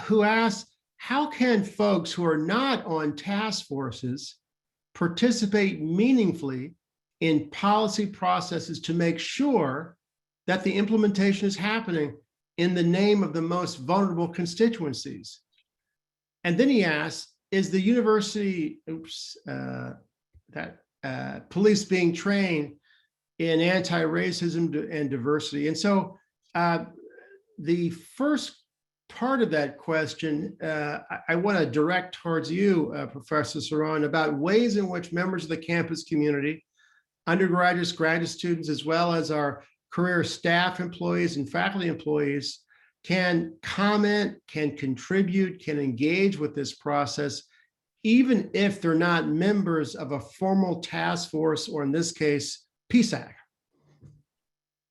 Speaker 1: who asks, how can folks who are not on task forces participate meaningfully in policy processes to make sure that the implementation is happening in the name of the most vulnerable constituencies? And then he asks, is the university, police being trained in anti-racism and diversity? And so the first part of that question, I want to direct towards you, Professor Soren, about ways in which members of the campus community, undergraduates, graduate students, as well as our career staff employees and faculty employees, can comment, can contribute, can engage with this process, even if they're not members of a formal task force, or in this case, PSAC.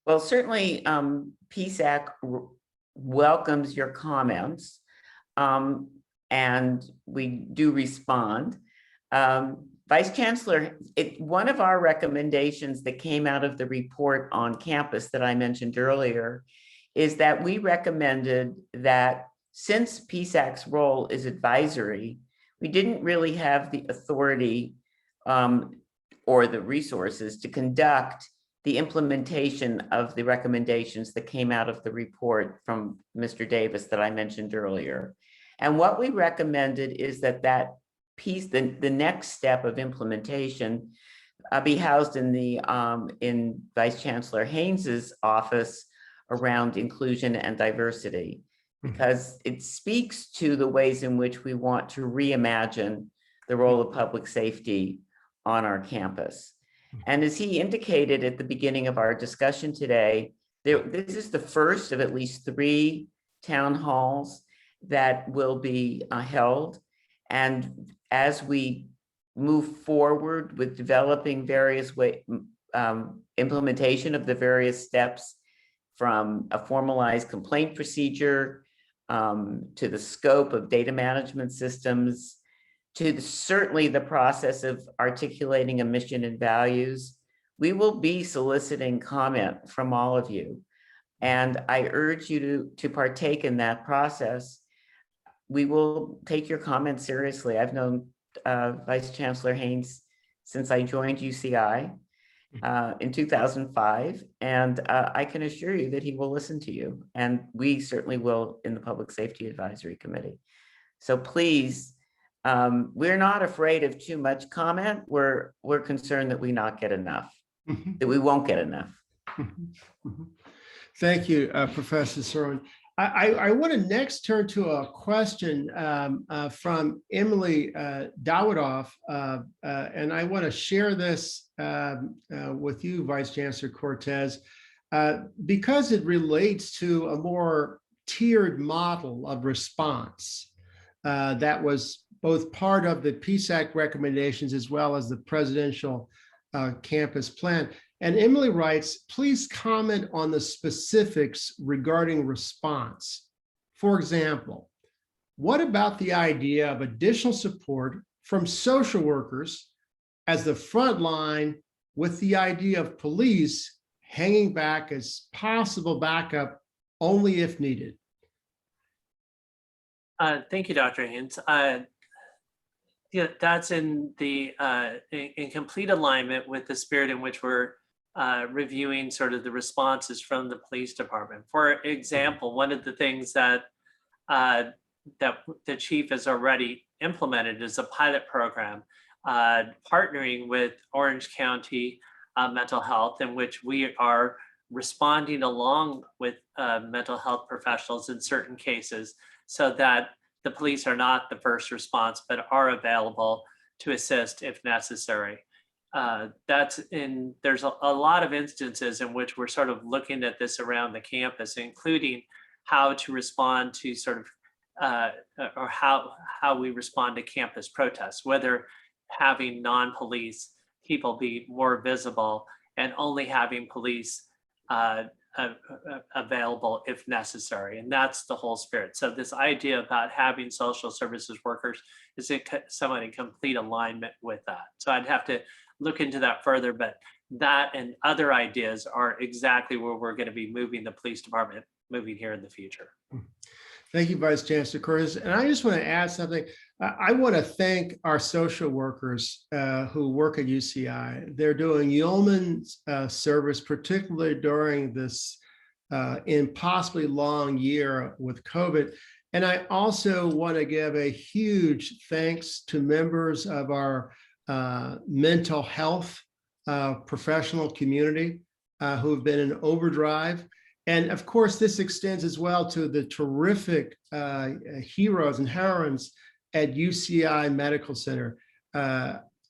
Speaker 3: Well, certainly PSAC welcomes your comments, and we do respond. Vice Chancellor, one of our recommendations that came out of the report on campus that I mentioned earlier is that we recommended that, since PSAC's role is advisory, we didn't really have the authority or the resources to conduct the implementation of the recommendations that came out of the report from Mr. Davis that I mentioned earlier. And what we recommended is that piece, the next step of implementation, be housed in the in Vice Chancellor Haynes's office around inclusion and diversity, because it speaks to the ways in which we want to reimagine the role of public safety on our campus. And as he indicated at the beginning of our discussion today, this is the first of at least 3 town halls that will be held. And as we move forward with developing various implementation of the various steps, from a formalized complaint procedure to the scope of data management systems, certainly the process of articulating a mission and values, we will be soliciting comment from all of you. And I urge you to partake in that process. We will take your comments seriously. I've known Vice Chancellor Haynes since I joined UCI in 2005, and I can assure you that he will listen to you, and we certainly will in the Public Safety Advisory Committee. So please, we're not afraid of too much comment. We're concerned that we not get enough, that we won't get enough.
Speaker 1: Thank you, Professor Serwin. I want to next turn to a question from Emily Dawidoff, and I want to share this with you, Vice Chancellor Cortez, because it relates to a more tiered model of response that was both part of the PSAC recommendations as well as the presidential campus plan. And Emily writes, please comment on the specifics regarding response. For example, what about the idea of additional support from social workers as the front line, with the idea of police hanging back as possible backup only if needed?
Speaker 2: Thank you, Dr. Haynes. Yeah, that's in complete alignment with the spirit in which we're reviewing sort of the responses from the police department. For example, one of the things that the chief has already implemented is a pilot program partnering with Orange County Mental Health, in which we are responding along with mental health professionals in certain cases, so that the police are not the first response, but are available to assist if necessary. There's a lot of instances in which we're sort of looking at this around the campus, including how to respond to sort of, or how we respond to campus protests, whether having non-police people be more visible and only having police available if necessary. And that's the whole spirit. So this idea about having social services workers is somewhat in complete alignment with that. So I'd have to look into that further, but that and other ideas are exactly where we're going to be moving the police department moving here in the future.
Speaker 1: Thank you, Vice Chancellor Cortez. And I just want to add something. I want to thank our social workers who work at UCI. They're doing yeoman service, particularly during this impossibly long year with COVID. And I also want to give a huge thanks to members of our mental health professional community who have been in overdrive. And of course, this extends as well to the terrific heroes and heroines at UCI Medical Center.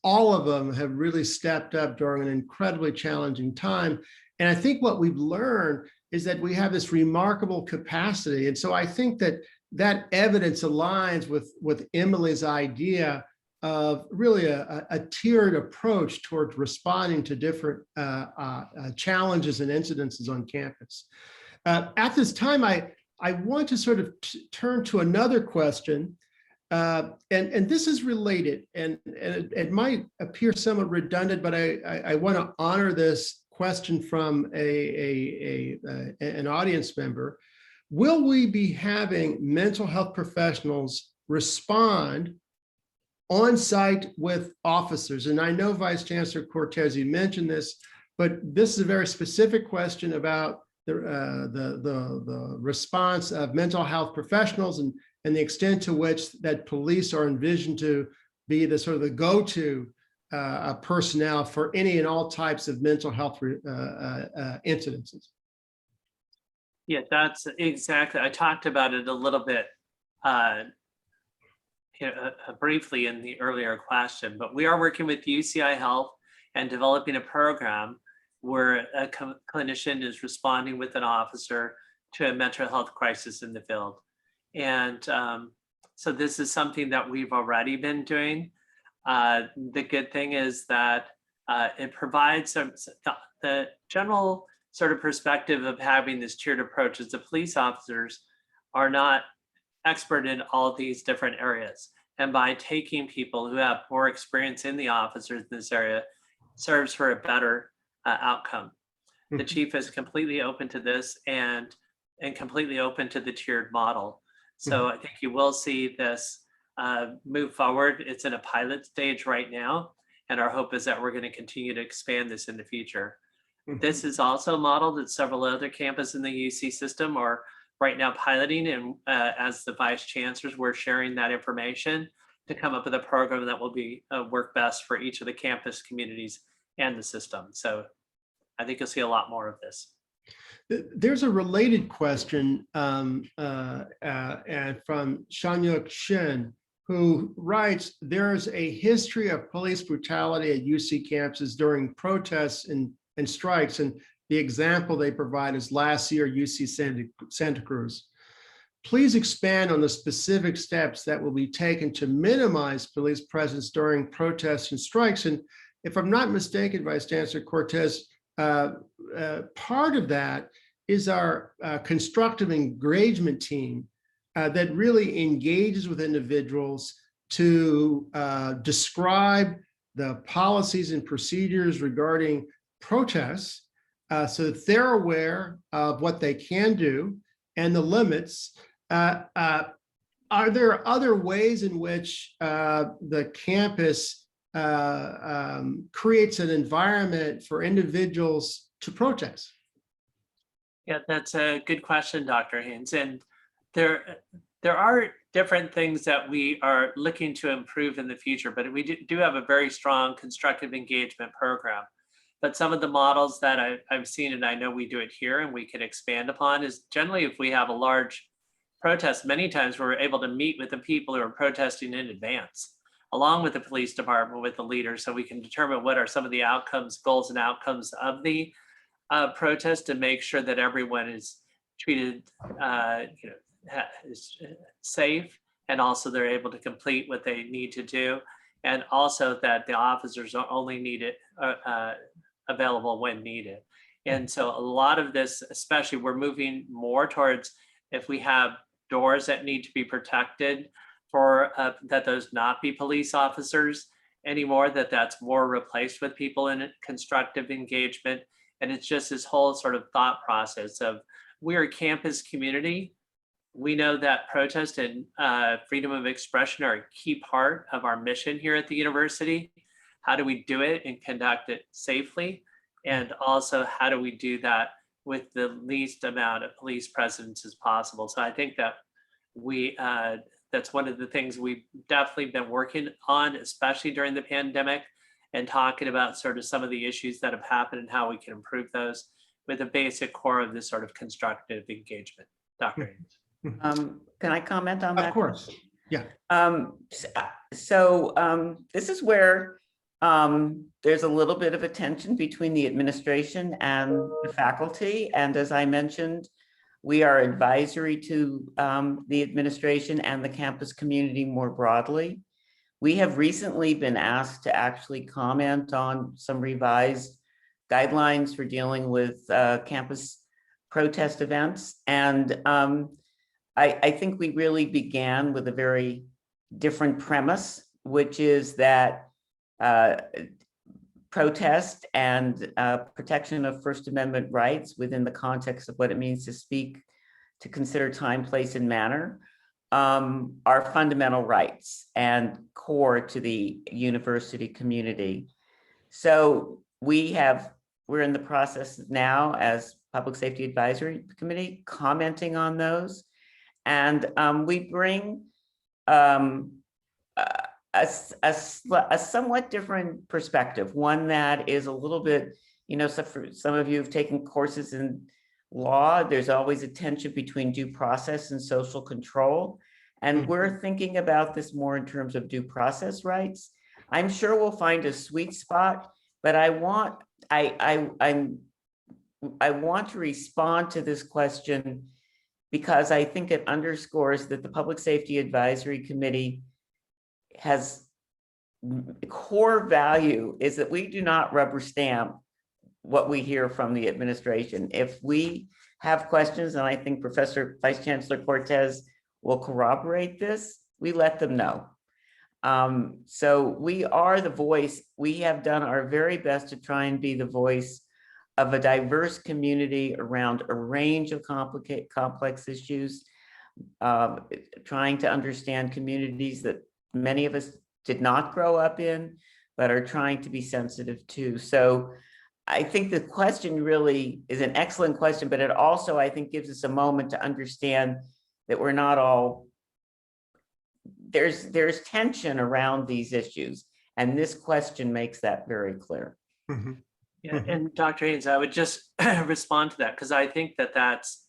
Speaker 1: All of them have really stepped up during an incredibly challenging time. And I think what we've learned is that we have this remarkable capacity. And so I think that that evidence aligns with Emily's idea of really a tiered approach towards responding to different challenges and incidences on campus. At this time, I want to sort of turn to another question, and this is related, and it might appear somewhat redundant, but I want to honor this question from an audience member. Will we be having mental health professionals respond on site with officers? And I know Vice Chancellor Cortez, you mentioned this, but this is a very specific question about the response of mental health professionals and the extent to which that police are envisioned to be the sort of the go-to personnel for any and all types of mental health incidences.
Speaker 2: Yeah, that's exactly. I talked about it a little bit briefly in the earlier question, but we are working with UCI Health and developing a program where a clinician is responding with an officer to a mental health crisis in the field. And so this is something that we've already been doing. The good thing is that it provides the general sort of perspective of having this tiered approach is the police officers are not expert in all of these different areas. And by taking people who have more experience in the officers in this area serves for a better outcome. The chief is completely open to this and completely open to the tiered model. So I think you will see this move forward. It's in a pilot stage right now. And our hope is that we're going to continue to expand this in the future. This is also a model that several other campuses in the UC system are right now piloting. And as the vice chancellors, we're sharing that information to come up with a program that will be work best for each of the campus communities and the system. So I think you'll see a lot more of this.
Speaker 1: There's a related question and from Shanyuk Shin, who writes, there's a history of police brutality at UC campuses during protests and strikes. And the example they provide is last year, UC Santa Cruz. Please expand on the specific steps that will be taken to minimize police presence during protests and strikes. And if I'm not mistaken, Vice Chancellor Cortez, part of that is our constructive engagement team that really engages with individuals to describe the policies and procedures regarding protests so that they're aware of what they can do and the limits. Are there other ways in which the campus creates an environment for individuals to protest?
Speaker 2: Yeah, that's a good question, Dr. Haynes. And there are different things that we are looking to improve in the future, but we do have a very strong constructive engagement program. But some of the models that I've seen, and I know we do it here and we can expand upon, is generally if we have a large protest, many times we're able to meet with the people who are protesting in advance, along with the police department, with the leaders, so we can determine what are some of the outcomes, goals and outcomes of the protest, to make sure that everyone is treated is safe, and also they're able to complete what they need to do, and also that the officers are only needed available when needed. And so a lot of this, especially, we're moving more towards, if we have doors that need to be protected for that those not be police officers anymore, that's more replaced with people in constructive engagement. And it's just this whole sort of thought process of, we're a campus community. We know that protest and freedom of expression are a key part of our mission here at the university. How do we do it and conduct it safely? And also, how do we do that with the least amount of police presence as possible? So I think that that's one of the things we've definitely been working on, especially during the pandemic, and talking about sort of some of the issues that have happened and how we can improve those, with a basic core of this sort of constructive engagement. Dr. Haynes.
Speaker 3: Can I comment on that?
Speaker 1: Of course, yeah.
Speaker 3: This is where there's a little bit of a tension between the administration and the faculty. And as I mentioned, we are advisory to the administration and the campus community more broadly. We have recently been asked to actually comment on some revised guidelines for dealing with campus protest events. And I think we really began with a very different premise, which is that protest and protection of First Amendment rights within the context of what it means to speak, to consider time, place, and manner are fundamental rights and core to the university community. So we're in the process now as Public Safety Advisory Committee commenting on those. And we bring a somewhat different perspective, one that is a little bit, so for some of you have taken courses in law, there's always a tension between due process and social control. And we're thinking about this more in terms of due process rights. I'm sure we'll find a sweet spot, but I want to respond to this question because I think it underscores that the Public Safety Advisory Committee has core value is that we do not rubber stamp what we hear from the administration. If we have questions, and I think Vice Chancellor Cortez will corroborate this, we let them know. So we are the voice. We have done our very best to try and be the voice of a diverse community around a range of complex issues, trying to understand communities that many of us did not grow up in, but are trying to be sensitive to. So I think the question really is an excellent question, but it also, I think, gives us a moment to understand that we're not all, there's tension around these issues. And this question makes that very clear.
Speaker 1: Mhm.
Speaker 2: Yeah, and Dr. Haynes, I would just respond to that because I think that that's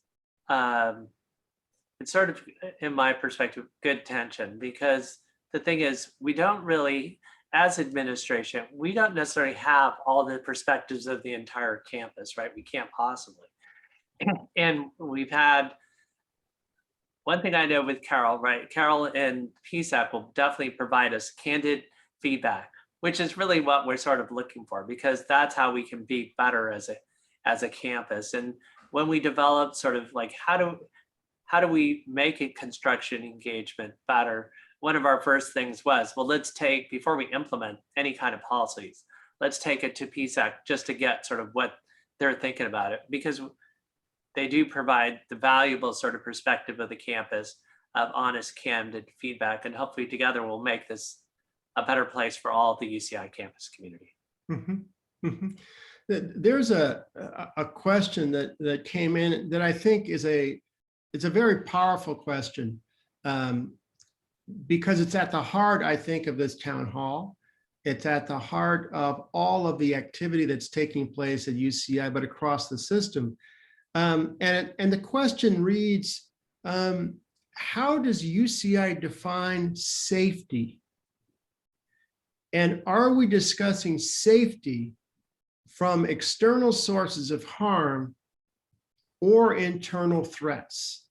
Speaker 2: it's sort of, in my perspective, good tension, because the thing is, we don't really, as administration, we don't necessarily have all the perspectives of the entire campus, right? We can't possibly. And we've had, one thing I know with Carol, right? Carol and PSAC will definitely provide us candid feedback, which is really what we're sort of looking for, because that's how we can be better as a campus. And when we develop sort of like, how do we make a construction engagement better? One of our first things was, well, let's take, before we implement any kind of policies, let's take it to PSAC just to get sort of what they're thinking about it, because they do provide the valuable sort of perspective of the campus, of honest, candid feedback, and hopefully together we'll make this a better place for all of the UCI campus community.
Speaker 1: Mhm. Mhm. There's a question that came in that I think it's a very powerful question, because it's at the heart, I think, of this town hall. It's at the heart of all of the activity that's taking place at UCI, but across the system. And the question reads, how does UCI define safety? And are we discussing safety from external sources of harm or internal threats?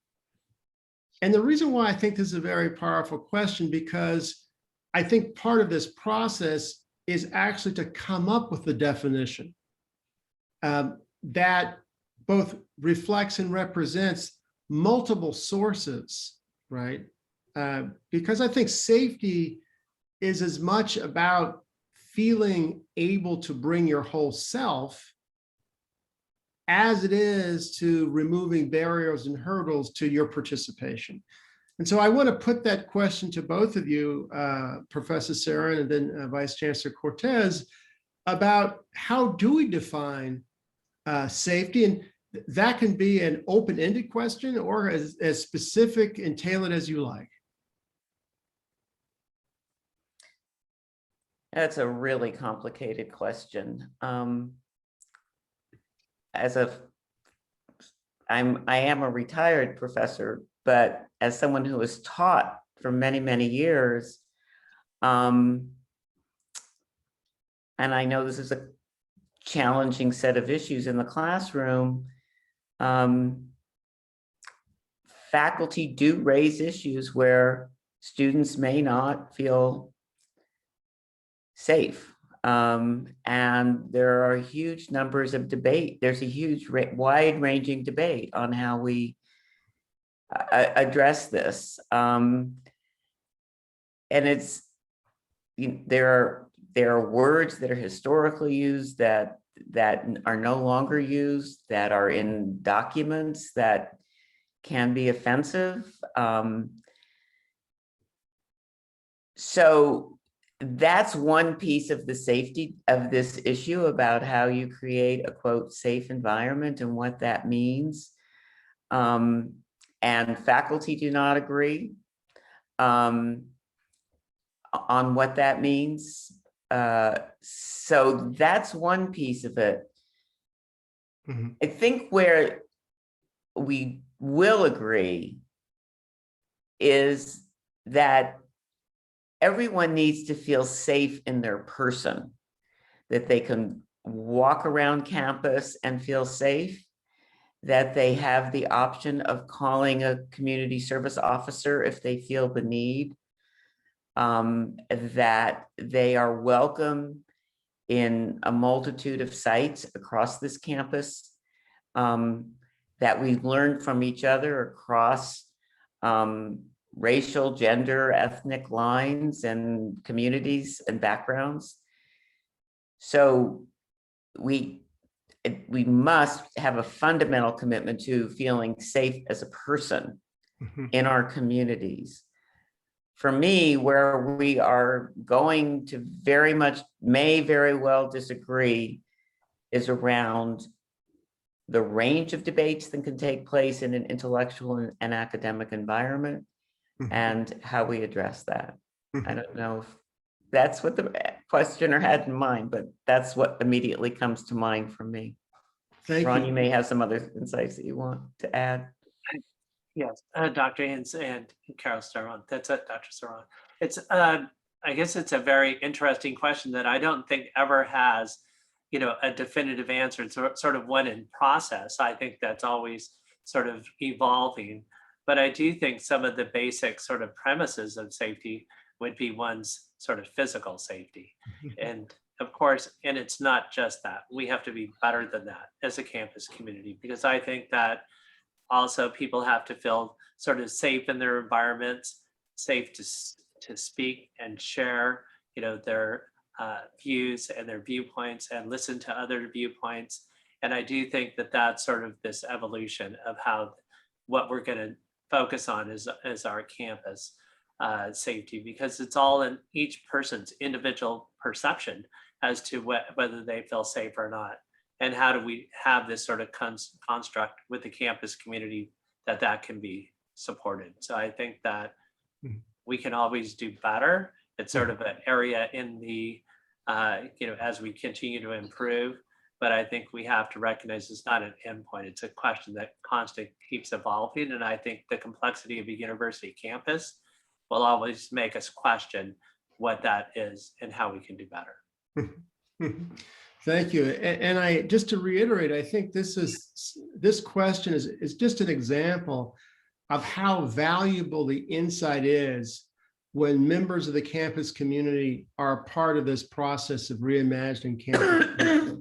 Speaker 1: And the reason why I think this is a very powerful question, because I think part of this process is actually to come up with the definition that both reflects and represents multiple sources, right? Because I think safety is as much about feeling able to bring your whole self as it is to removing barriers and hurdles to your participation. And so I want to put that question to both of you, Professor Sarin and then Vice Chancellor Cortez, about how do we define safety? And that can be an open-ended question or as specific and tailored as you like.
Speaker 3: That's a really complicated question. I am a retired professor, but as someone who has taught for many, many years, and I know this is a challenging set of issues in the classroom, faculty do raise issues where students may not feel safe. And there are huge numbers of debate. There's a huge wide-ranging debate on how we address this. And it's, there are words that are historically used that are no longer used, that are in documents that can be offensive. So that's one piece of the safety of this issue about how you create a quote safe environment and what that means. And faculty do not agree on what that means. So that's one piece of it.
Speaker 1: Mm-hmm.
Speaker 3: I think where we will agree is that everyone needs to feel safe in their person, that they can walk around campus and feel safe, that they have the option of calling a community service officer if they feel the need, that they are welcome in a multitude of sites across this campus, that we learn from each other across racial, gender, ethnic lines and communities and backgrounds. So we must have a fundamental commitment to feeling safe as a person in our communities. For me, where we are going to may very well disagree is around the range of debates that can take place in an intellectual and academic environment and how we address that. I don't know if that's what the questioner had in mind, but that's what immediately comes to mind for me.
Speaker 1: Thank
Speaker 3: Ron,
Speaker 1: you.
Speaker 3: you may have some other insights that you want to add.
Speaker 2: Yes, Dr. Haynes and Carol Saron. That's it, Dr. Saron. It's, I guess it's a very interesting question that I don't think ever has, a definitive answer. It's sort of one in process. I think that's always sort of evolving. But I do think some of the basic sort of premises of safety would be one's sort of physical safety. And of course, and it's not just that. We have to be better than that as a campus community, because I think that also people have to feel sort of safe in their environments, safe to speak and share, their views and their viewpoints and listen to other viewpoints. And I do think that that's sort of this evolution of what we're going to focus on is our campus safety, because it's all in each person's individual perception as to whether they feel safe or not. And how do we have this sort of construct with the campus community that can be supported? So I think that we can always do better. It's sort of an area in the, as we continue to improve. But I think we have to recognize it's not an endpoint. It's a question that constantly keeps evolving. And I think the complexity of a university campus will always make us question what that is and how we can do better.
Speaker 1: Thank you. And I, just to reiterate, I think this question is just an example of how valuable the insight is when members of the campus community are part of this process of reimagining campus.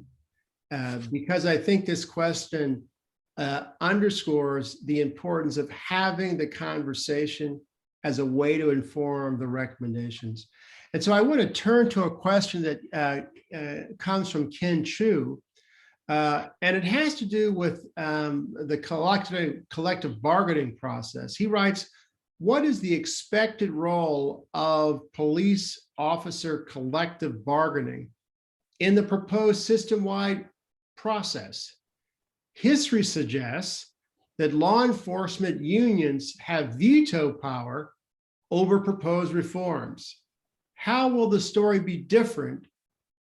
Speaker 1: Because I think this question underscores the importance of having the conversation as a way to inform the recommendations. And so I want to turn to a question that comes from Ken Chu, and it has to do with the collective bargaining process. He writes, what is the expected role of police officer collective bargaining in the proposed system-wide process? History suggests that law enforcement unions have veto power over proposed reforms. How will the story be different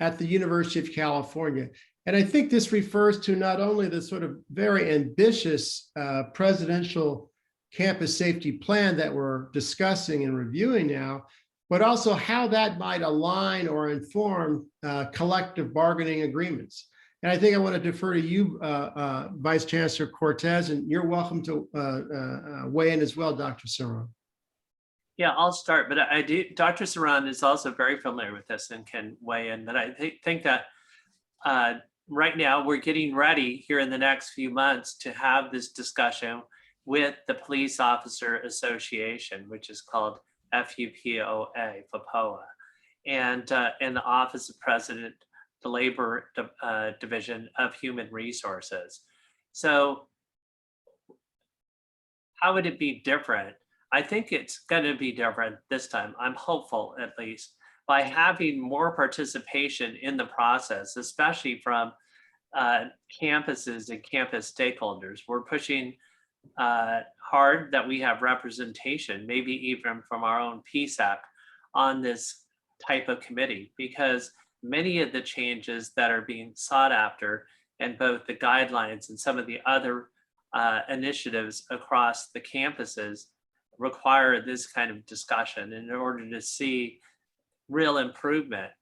Speaker 1: at the University of California? And I think this refers to not only the sort of very ambitious presidential campus safety plan that we're discussing and reviewing now, but also how that might align or inform collective bargaining agreements. And I think I want to defer to you, Vice Chancellor Cortez, and you're welcome to weigh in as well, Dr. Saron.
Speaker 2: Yeah, I'll start, but Dr. Saron is also very familiar with this and can weigh in. But I think that right now we're getting ready here in the next few months to have this discussion with the Police Officer Association, which is called FUPOA, FOPOA, and the Office of President, the Labor Division of Human Resources. So how would it be different? I think it's going to be different this time. I'm hopeful, at least, by having more participation in the process, especially from campuses and campus stakeholders. We're pushing hard that we have representation, maybe even from our own PSAC, on this type of committee, because many of the changes that are being sought after and both the guidelines and some of the other initiatives across the campuses require this kind of discussion. And in order to see real improvement,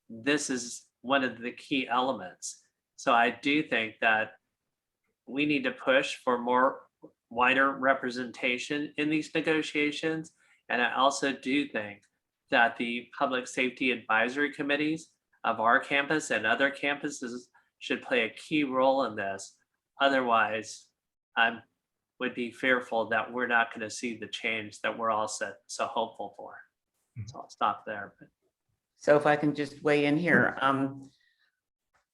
Speaker 2: this is one of the key elements. So I do think that we need to push for more wider representation in these negotiations. And I also do think that the public safety advisory committees of our campus and other campuses should play a key role in this. Otherwise, I'm would be fearful that we're not going to see the change that we're all so hopeful for. So I'll stop there. But
Speaker 3: So if I can just weigh in here,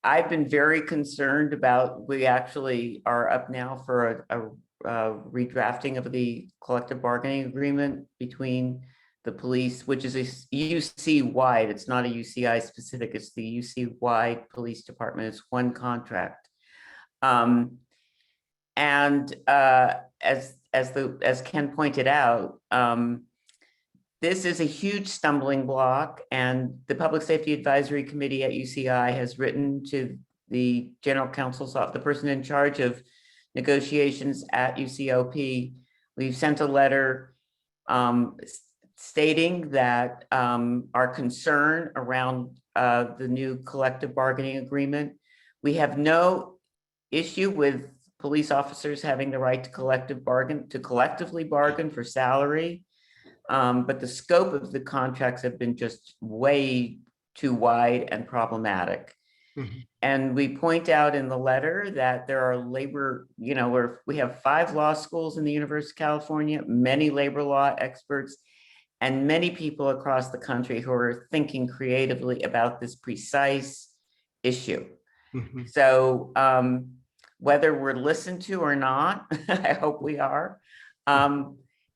Speaker 3: I've been very concerned about, we actually are up now for a redrafting of the collective bargaining agreement between the police, which is a UC wide, it's not a UCI specific, it's the UC wide police department, it's one contract. And as Ken pointed out, this is a huge stumbling block, and the Public Safety Advisory Committee at UCI has written to the general counsel's office, the person in charge of negotiations at UCOP. We've sent a letter stating that our concern around the new collective bargaining agreement. We have no issue with police officers having the right to collectively bargain for salary. But the scope of the contracts have been just way too wide and problematic.
Speaker 1: Mhm.
Speaker 3: And we point out in the letter that there are labor, we have 5 law schools in the University of California, many labor law experts, and many people across the country who are thinking creatively about this precise issue.
Speaker 1: Mhm.
Speaker 3: So whether we're listened to or not, I hope we are,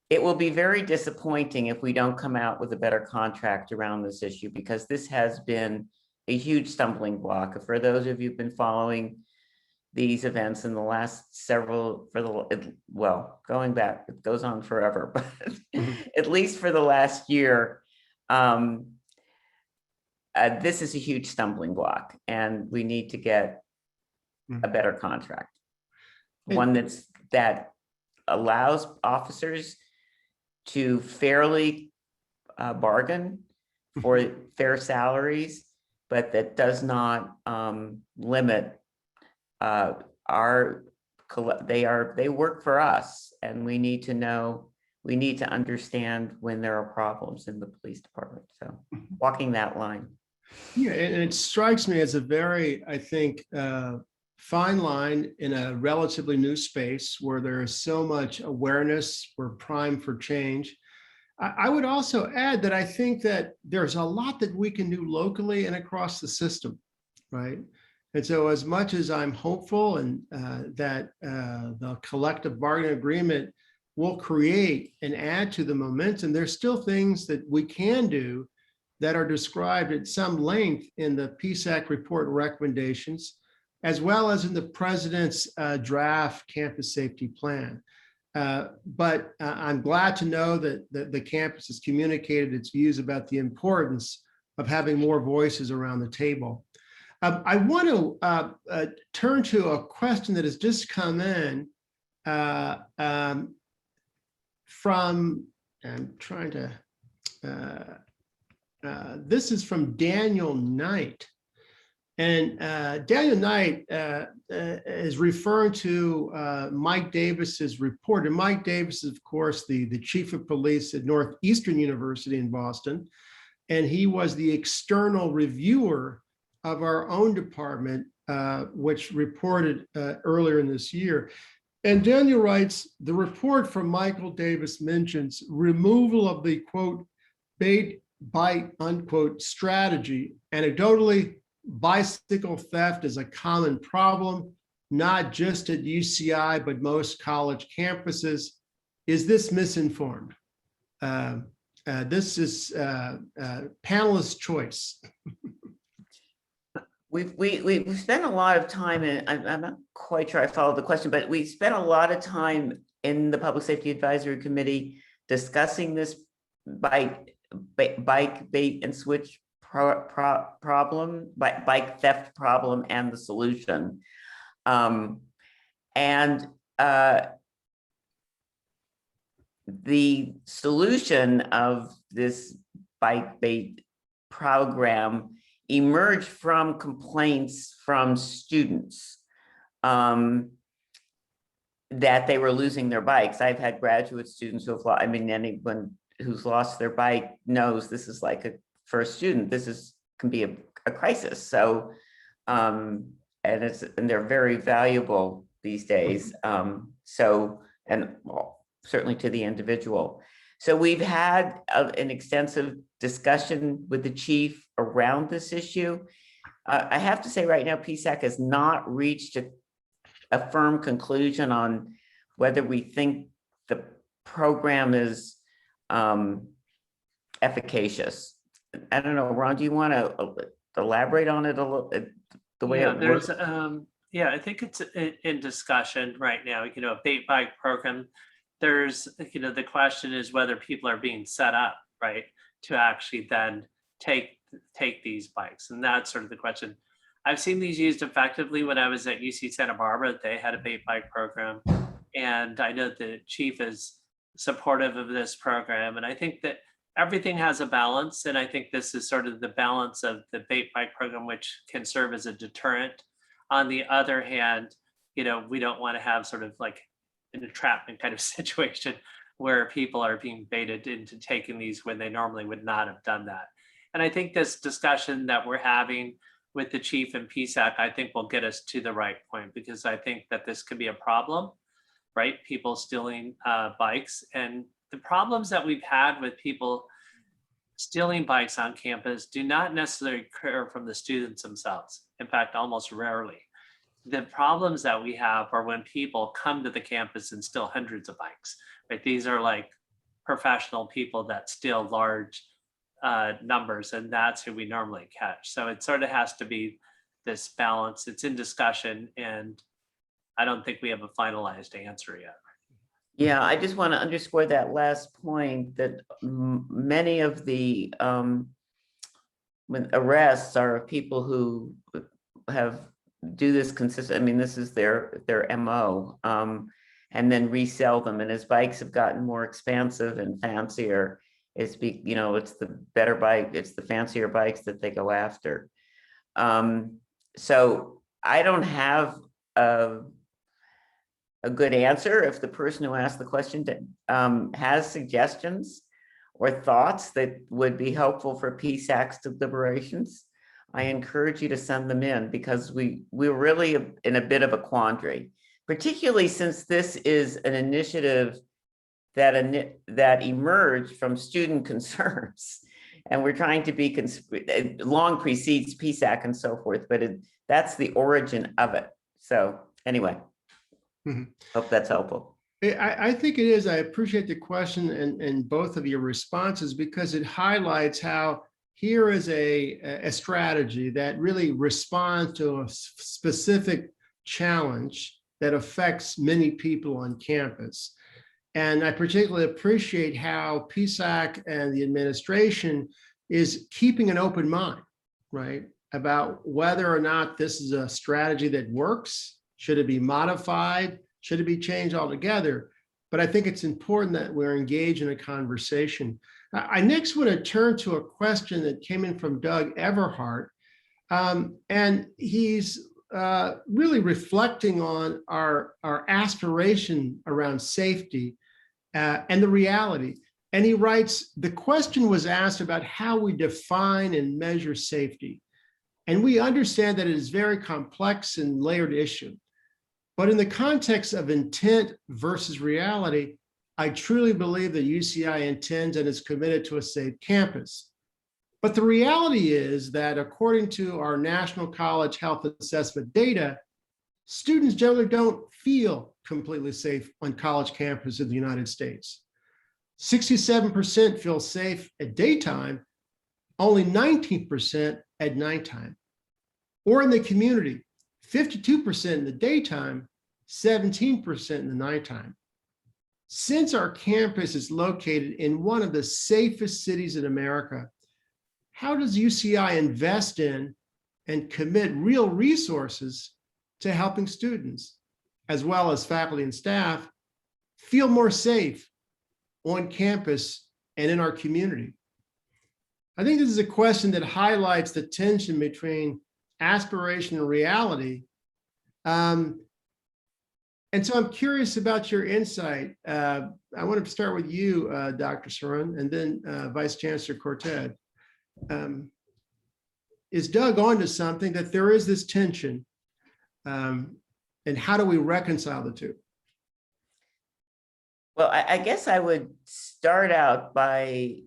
Speaker 3: it will be very disappointing if we don't come out with a better contract around this issue, because this has been a huge stumbling block. For those of you who've been following these events in the last going back, it goes on forever, but at least for the last year, this is a huge stumbling block, and we need to get a better contract. One that allows officers to fairly bargain for fair salaries, but that does not limit they work for us, and we need to understand when there are problems in the police department. So walking that line.
Speaker 1: Yeah, and it strikes me as a very, I think, fine line in a relatively new space where there is so much awareness. We're primed for change. I would also add that I think that there's a lot that we can do locally and across the system, right? And so as much as I'm hopeful and that the collective bargaining agreement will create and add to the momentum, there's still things that we can do that are described at some length in the PSAC report recommendations, as well as in the president's draft campus safety plan. But I'm glad to know that the campus has communicated its views about the importance of having more voices around the table. I want to turn to a question that has just come in from, I'm trying to, this is from Daniel Knight. And Daniel Knight is referring to Mike Davis's report. And Mike Davis is, of course, the chief of police at Northeastern University in Boston. And he was the external reviewer of our own department, which reported earlier in this year. And Daniel writes, the report from Michael Davis mentions removal of the, quote, bait, bite, unquote, strategy. Anecdotally, bicycle theft is a common problem, not just at UCI, but most college campuses. Is this misinformed? This is panelist choice.
Speaker 3: We've spent a lot of time, and I'm not quite sure I followed the question, but we spent a lot of time in the Public Safety Advisory Committee discussing this bike, bait and switch problem, bike theft problem, and the solution. The solution of this bike bait program emerged from complaints from students that they were losing their bikes. I've had graduate students who have lost, anyone who's lost their bike knows this is like for a student, can be a crisis. So, and they're very valuable these days. So and well, certainly to the individual. So we've had an extensive discussion with the chief around this issue. I have to say right now, PSAC has not reached a firm conclusion on whether we think the program is efficacious. I don't know, Ron, do you want to elaborate on it a little, the way
Speaker 2: Yeah,
Speaker 3: it
Speaker 2: there's,
Speaker 3: works?
Speaker 2: yeah, I think it's in discussion right now, a bait bike program. There's, the question is whether people are being set up, right, to actually then take these bikes. And that's sort of the question. I've seen these used effectively when I was at UC Santa Barbara. They had a bait bike program. And I know the chief is supportive of this program. And I think that everything has a balance. And I think this is sort of the balance of the bait bike program, which can serve as a deterrent. On the other hand, we don't want to have sort of like an entrapment kind of situation where people are being baited into taking these when they normally would not have done that. And I think this discussion that we're having with the chief and PSAC, I think will get us to the right point, because I think that this could be a problem, right? People stealing bikes, and the problems that we've had with people stealing bikes on campus do not necessarily occur from the students themselves. In fact, almost rarely. The problems that we have are when people come to the campus and steal hundreds of bikes, right? These are like professional people that steal large numbers, and that's who we normally catch. So it sort of has to be this balance. It's in discussion, and I don't think we have a finalized answer yet.
Speaker 3: Yeah, I just want to underscore that last point that many of the arrests are of people who do this consistent. I mean, this is their MO, and then resell them. And as bikes have gotten more expansive and fancier, it's the better bike, it's the fancier bikes that they go after. So I don't have a good answer. If the person who asked the question has suggestions or thoughts that would be helpful for PSAC's deliberations, I encourage you to send them in, because we're really in a bit of a quandary, particularly since this is an initiative that emerged from student concerns. And we're trying to be, long precedes PSAC and so forth, but that's the origin of it. So anyway, hope that's helpful.
Speaker 1: I think it is. I appreciate the question and both of your responses, because it highlights how here is a strategy that really responds to a specific challenge that affects many people on campus. And I particularly appreciate how PSAC and the administration is keeping an open mind, right, about whether or not this is a strategy that works. Should it be modified? Should it be changed altogether? But I think it's important that we're engaged in a conversation. I next want to turn to a question that came in from Doug Everhart. And he's really reflecting on our aspiration around safety and the reality. And he writes, the question was asked about how we define and measure safety. And we understand that it is a very complex and layered issue. But in the context of intent versus reality, I truly believe that UCI intends and is committed to a safe campus. But the reality is that according to our National College Health Assessment data, students generally don't feel completely safe on college campuses in the United States. 67% feel safe at daytime, only 19% at nighttime. Or in the community, 52% in the daytime, 17% in the nighttime. Since our campus is located in one of the safest cities in America, how does UCI invest in and commit real resources to helping students, as well as faculty and staff, feel more safe on campus and in our community? I think this is a question that highlights the tension between aspiration and reality. And so I'm curious about your insight. I want to start with you, Dr. Saran, and then Vice Chancellor Cortez. Is Doug onto something, that there is this tension, and how do we reconcile the two?
Speaker 3: Well, I guess I would start out by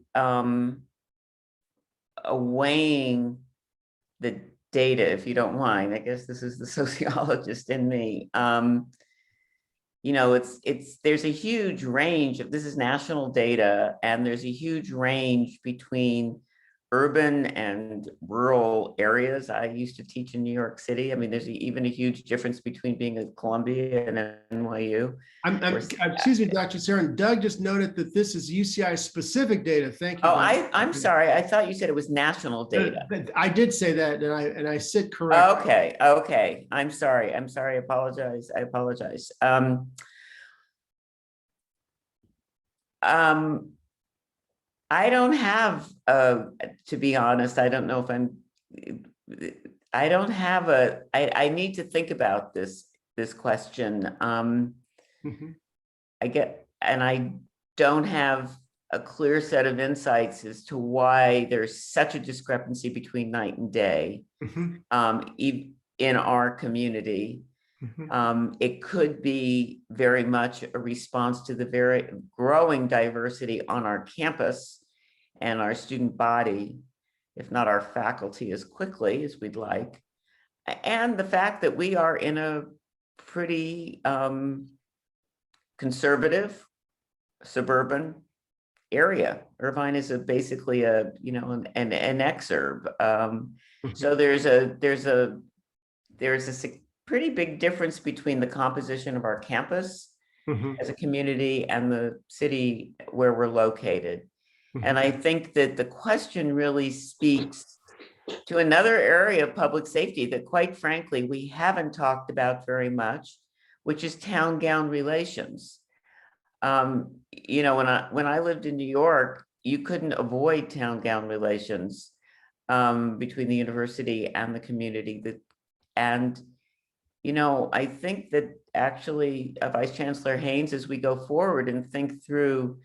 Speaker 3: weighing the data, if you don't mind. I guess this is the sociologist in me. You know, there's a huge range of, this is national data, and there's a huge range between urban and rural areas. I used to teach in New York City. I mean, there's even a huge difference between being at Columbia and NYU.
Speaker 1: Excuse me, Dr. Sarin. Doug just noted that this is UCI specific data. Thank you.
Speaker 3: Oh,
Speaker 1: Doug.
Speaker 3: I'm sorry. I thought you said it was national data.
Speaker 1: I did say that, and I said correct.
Speaker 3: Okay. I'm sorry. I apologize. I don't have, to be honest, I don't know if I don't have I need to think about this question.
Speaker 1: Mhm.
Speaker 3: I don't have a clear set of insights as to why there's such a discrepancy between night and day
Speaker 1: Mhm.
Speaker 3: in our community.
Speaker 1: Mhm.
Speaker 3: It could be very much a response to the very growing diversity on our campus and our student body, if not our faculty as quickly as we'd like. And the fact that we are in a pretty conservative suburban area. Irvine is basically an exurb. So there's a pretty big difference between the composition of our campus
Speaker 1: Mhm.
Speaker 3: as a community and the city where we're located. And I think that the question really speaks to another area of public safety that, quite frankly, we haven't talked about very much, which is town-gown relations. You know, when I lived in New York, you couldn't avoid town-gown relations between the university and the community. And you know, I think that actually, Vice Chancellor Haynes, as we go forward and think through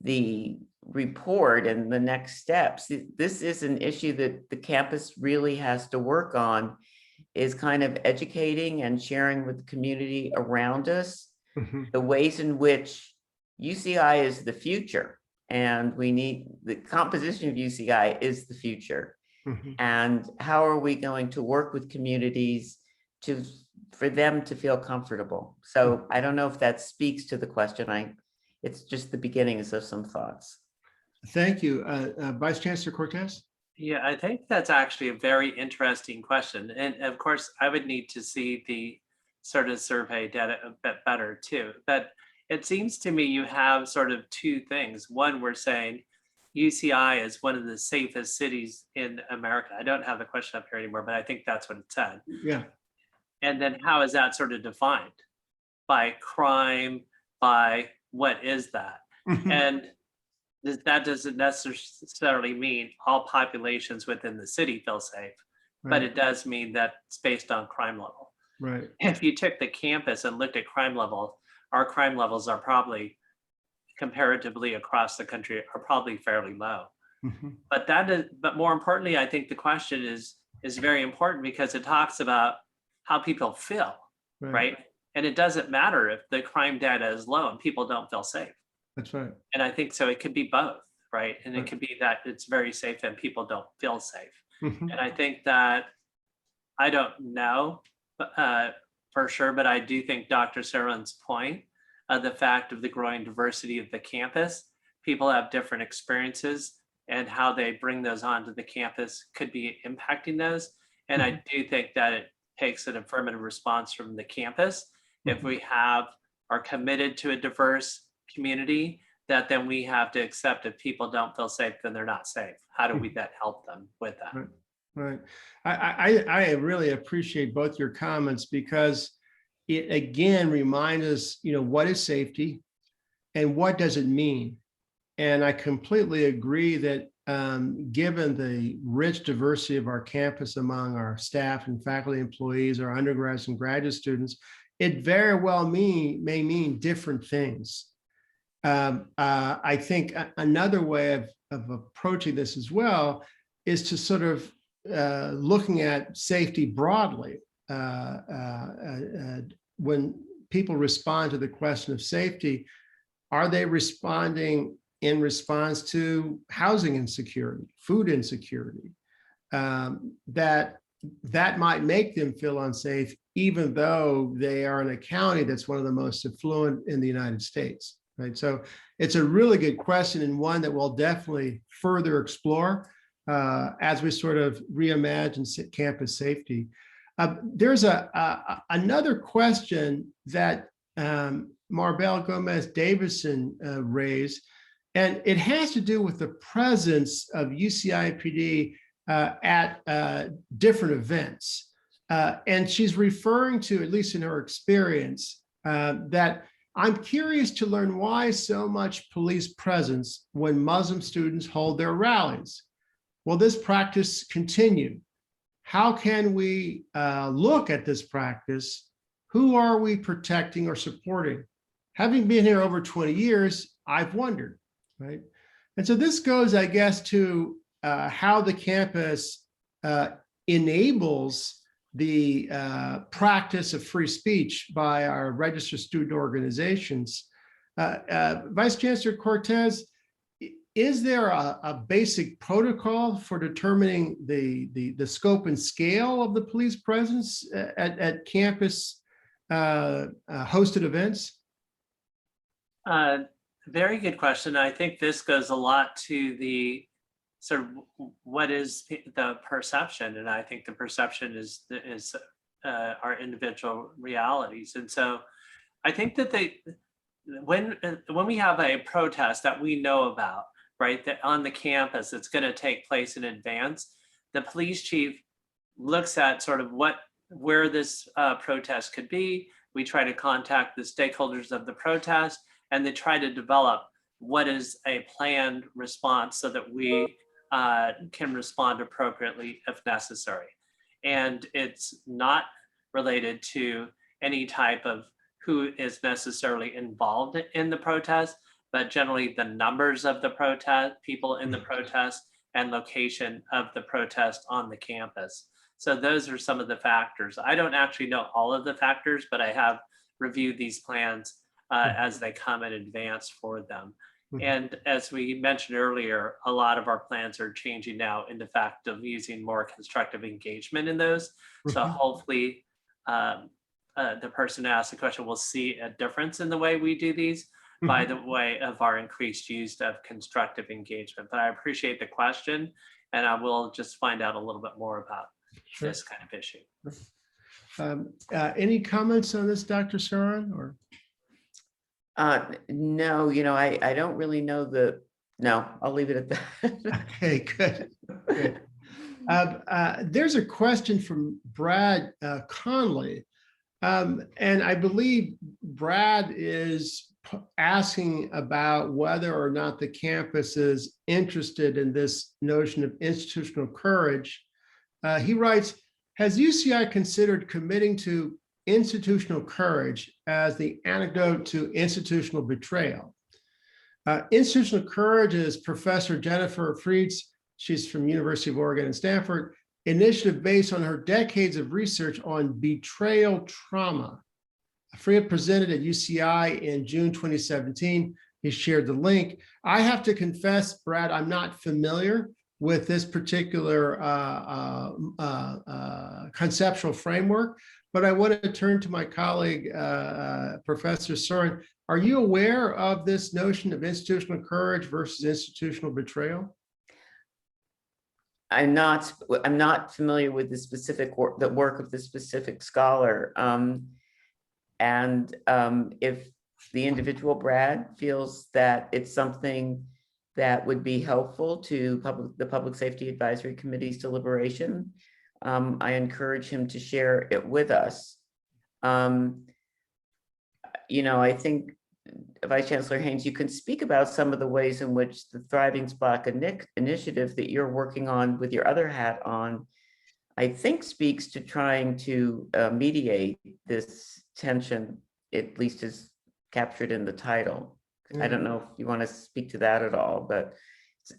Speaker 3: the report and the next steps, this is an issue that the campus really has to work on, is kind of educating and sharing with the community around us
Speaker 1: Mhm.
Speaker 3: the ways in which UCI is the future, and we need the composition of UCI is the future.
Speaker 1: Mhm.
Speaker 3: And how are we going to work with communities for them to feel comfortable? So I don't know if that speaks to the question. It's just the beginnings of some thoughts.
Speaker 1: Thank you. Vice Chancellor Cortez?
Speaker 2: Yeah, I think that's actually a very interesting question. And of course, I would need to see the sort of survey data a bit better too. But it seems to me you have sort of two things. One, we're saying UCI is one of the safest cities in America. I don't have the question up here anymore, but I think that's what it said.
Speaker 1: Yeah.
Speaker 2: And then how is that sort of defined? By crime, by what is that?
Speaker 1: Mhm.
Speaker 2: And that doesn't necessarily mean all populations within the city feel safe, but
Speaker 1: Right.
Speaker 2: it does mean that it's based on crime level.
Speaker 1: Right.
Speaker 2: If you took the campus and looked at crime level, our crime levels are probably comparatively across the country are probably fairly low.
Speaker 1: Mhm.
Speaker 2: But more importantly, I think the question is very important because it talks about how people feel, right? And it doesn't matter if the crime data is low and people don't feel safe.
Speaker 1: That's right.
Speaker 2: And I think so it could be both, right? And it
Speaker 1: Right.
Speaker 2: could be that it's very safe and people don't feel safe.
Speaker 1: Mhm.
Speaker 2: And I think that I don't know for sure, but I do think Dr. Sarin's point of the fact of the growing diversity of the campus, people have different experiences and how they bring those onto the campus could be impacting those. And I do think that it takes an affirmative response from the campus. If we are committed to a diverse community, that then we have to accept if people don't feel safe, then they're not safe. How do we then help them with that?
Speaker 1: Right. Right. I really appreciate both your comments because it again reminds us, what is safety and what does it mean? And I completely agree that given the rich diversity of our campus among our staff and faculty employees, our undergrads and graduate students, it very well may mean different things. I think another way of approaching this as well is to sort of looking at safety broadly. When people respond to the question of safety, Are they responding in response to housing insecurity, food insecurity? That might make them feel unsafe, even though they are in a county that's one of the most affluent in the United States, right? So it's a really good question, and one that we'll definitely further explore as we sort of reimagine campus safety. There's another question that Marbella Gomez Davison raised, and it has to do with the presence of UCIPD at different events. And she's referring to, at least in her experience, that I'm curious to learn why so much police presence when Muslim students hold their rallies. Will this practice continue? How can we look at this practice? Who are we protecting or supporting? Having been here over 20 years, I've wondered, right? And so this goes, I guess, to how the campus enables the practice of free speech by our registered student organizations. Vice Chancellor Cortez, is there a basic protocol for determining the scope and scale of the police presence at campus hosted events?
Speaker 2: Very good question. I think this goes a lot to the sort of what is the perception, and I think the perception is our individual realities. And so I think that when we have a protest that we know about, right, that on the campus that's going to take place in advance, the police chief looks at sort of where this protest could be. We try to contact the stakeholders of the protest, and they try to develop what is a planned response so that we can respond appropriately if necessary. And it's not related to any type of who is necessarily involved in the protest, but generally the numbers of the protest, people in the protest, and location of the protest on the campus. So those are some of the factors. I don't actually know all of the factors, but I have reviewed these plans as they come in advance for them. And as we mentioned earlier, a lot of our plans are changing now in the fact of using more constructive engagement in those. So hopefully the person who asked the question will see a difference in the way we do these by the way of our increased use of constructive engagement. But I appreciate the question, and I will just find out a little bit more about this kind of issue.
Speaker 1: Any comments on this, Dr. Saran? Or
Speaker 3: no, I don't really know no, I'll leave it at that.
Speaker 1: okay, good. Good. There's a question from Brad Conley. And I believe Brad is asking about whether or not the campus is interested in this notion of institutional courage. He writes, has UCI considered committing to institutional courage as the antidote to institutional betrayal? Institutional courage is Professor Jennifer Fried's, she's from University of Oregon and Stanford, initiative based on her decades of research on betrayal trauma. Fried presented at UCI in June 2017. He shared the link. I have to confess, Brad, I'm not familiar with this particular conceptual framework, but I want to turn to my colleague, Professor Saran. Are you aware of this notion of institutional courage versus institutional betrayal?
Speaker 3: I'm not familiar with the specific work, the work of the specific scholar. If the individual Brad feels that it's something that would be helpful to the Public Safety Advisory Committee's deliberation, I encourage him to share it with us. I think, Vice Chancellor Haynes, you can speak about some of the ways in which the Thriving Spock initiative that you're working on with your other hat on, I think speaks to trying to mediate this tension, at least as captured in the title. I don't know if you want to speak to that at all, but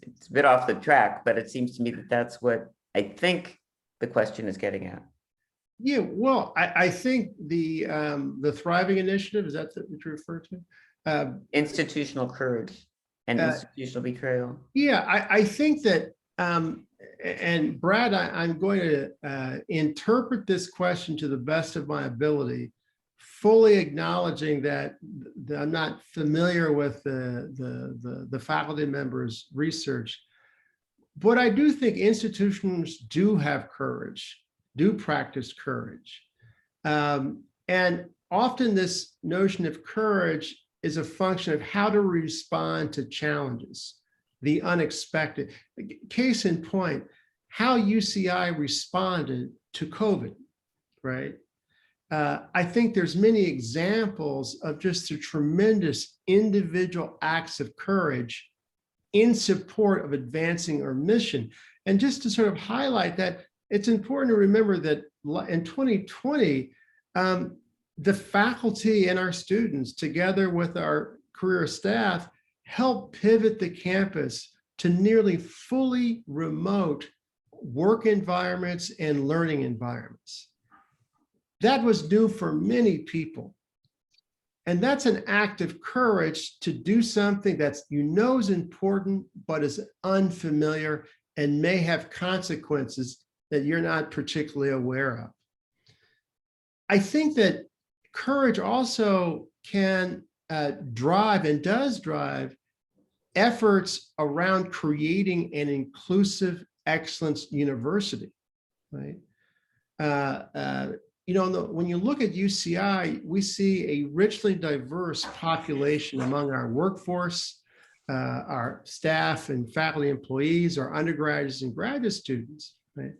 Speaker 3: it's a bit off the track, but it seems to me that that's what I think the question is getting at.
Speaker 1: Yeah, well, I think the Thriving Initiative, is that what you refer to?
Speaker 3: Institutional courage and
Speaker 1: Uh,
Speaker 3: institutional betrayal.
Speaker 1: Yeah, I think that, and Brad, I'm going to interpret this question to the best of my ability, fully acknowledging that I'm not familiar with the faculty members' research. But I do think institutions do have courage, do practice courage. And often this notion of courage is a function of how to respond to challenges, the unexpected. Case in point, how UCI responded to COVID, right? I think there's many examples of just the tremendous individual acts of courage in support of advancing our mission. And just to sort of highlight that, it's important to remember that in 2020, the faculty and our students, together with our career staff, helped pivot the campus to nearly fully remote work environments and learning environments. That was new for many people. And that's an act of courage to do something that's is important, but is unfamiliar and may have consequences that you're not particularly aware of. I think that courage also can drive and does drive efforts around creating an inclusive excellence university, right? When you look at UCI, we see a richly diverse population among our workforce, our staff and faculty employees, our undergraduates and graduate students, right?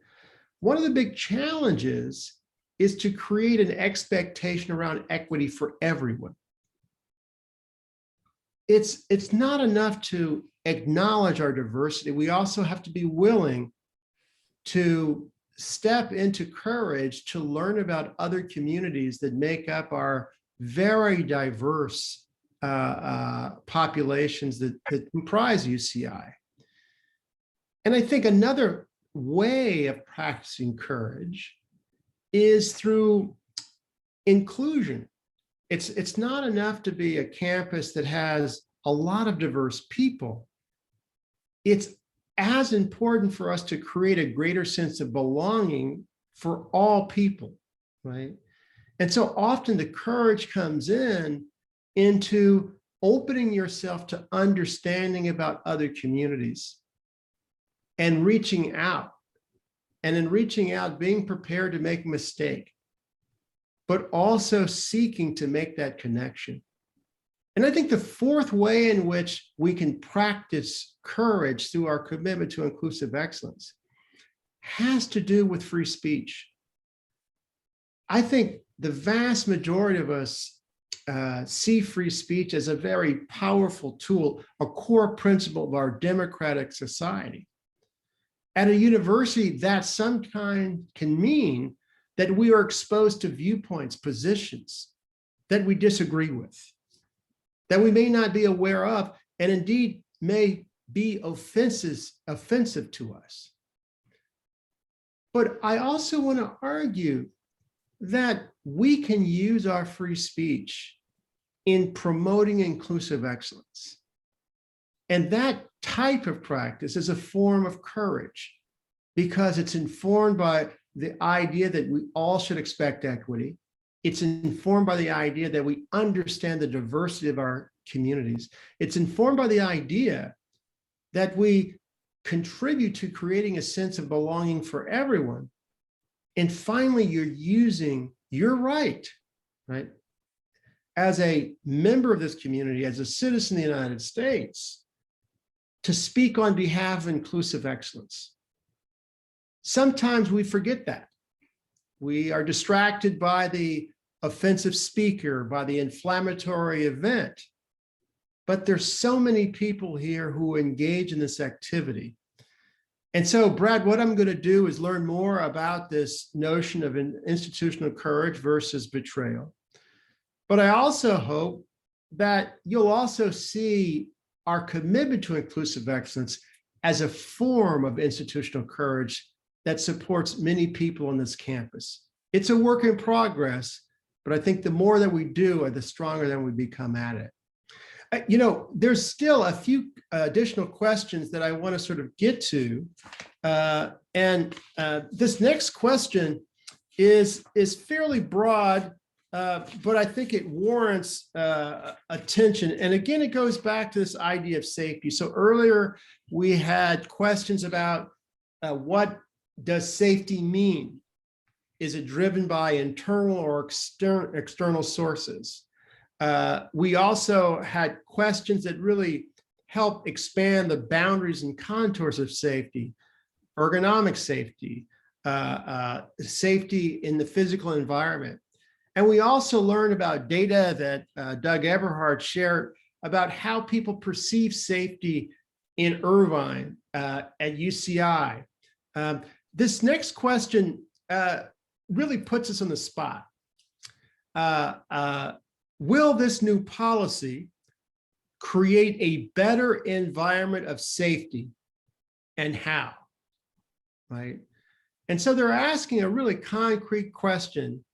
Speaker 1: One of the big challenges is to create an expectation around equity for everyone. It's not enough to acknowledge our diversity. We also have to be willing to step into courage to learn about other communities that make up our very diverse populations that comprise UCI. And I think another way of practicing courage is through inclusion. It's not enough to be a campus that has a lot of diverse people. It's as important for us to create a greater sense of belonging for all people, right? And so often the courage comes into opening yourself to understanding about other communities and reaching out. And in reaching out, being prepared to make a mistake, but also seeking to make that connection. And I think the fourth way in which we can practice courage through our commitment to inclusive excellence has to do with free speech. I think the vast majority of us see free speech as a very powerful tool, a core principle of our democratic society. At a university, that sometimes can mean that we are exposed to viewpoints, positions that we disagree with, that we may not be aware of, and indeed may be offensive to us. But I also want to argue that we can use our free speech in promoting inclusive excellence. And that type of practice is a form of courage because it's informed by the idea that we all should expect equity. It's informed by the idea that we understand the diversity of our communities. It's informed by the idea that we contribute to creating a sense of belonging for everyone. And finally, you're using your right, as a member of this community, as a citizen of the United States, to speak on behalf of inclusive excellence. Sometimes we forget that. We are distracted by the offensive speaker, by the inflammatory event. But there's so many people here who engage in this activity. And so, Brad, what I'm going to do is learn more about this notion of institutional courage versus betrayal. But I also hope that you'll also see our commitment to inclusive excellence as a form of institutional courage that supports many people on this campus. It's a work in progress, but I think the more that we do, the stronger that we become at it. There's still a few additional questions that I want to sort of get to. This next question is fairly broad, but I think it warrants attention. And again, it goes back to this idea of safety. So earlier we had questions about what does safety mean? Is it driven by internal or external sources? We also had questions that really help expand the boundaries and contours of safety, ergonomic safety, safety in the physical environment. And we also learned about data that Doug Eberhard shared about how people perceive safety in Irvine at UCI. This next question really puts us on the spot. Will this new policy create a better environment of safety, and how? Right? And so they're asking a really concrete question.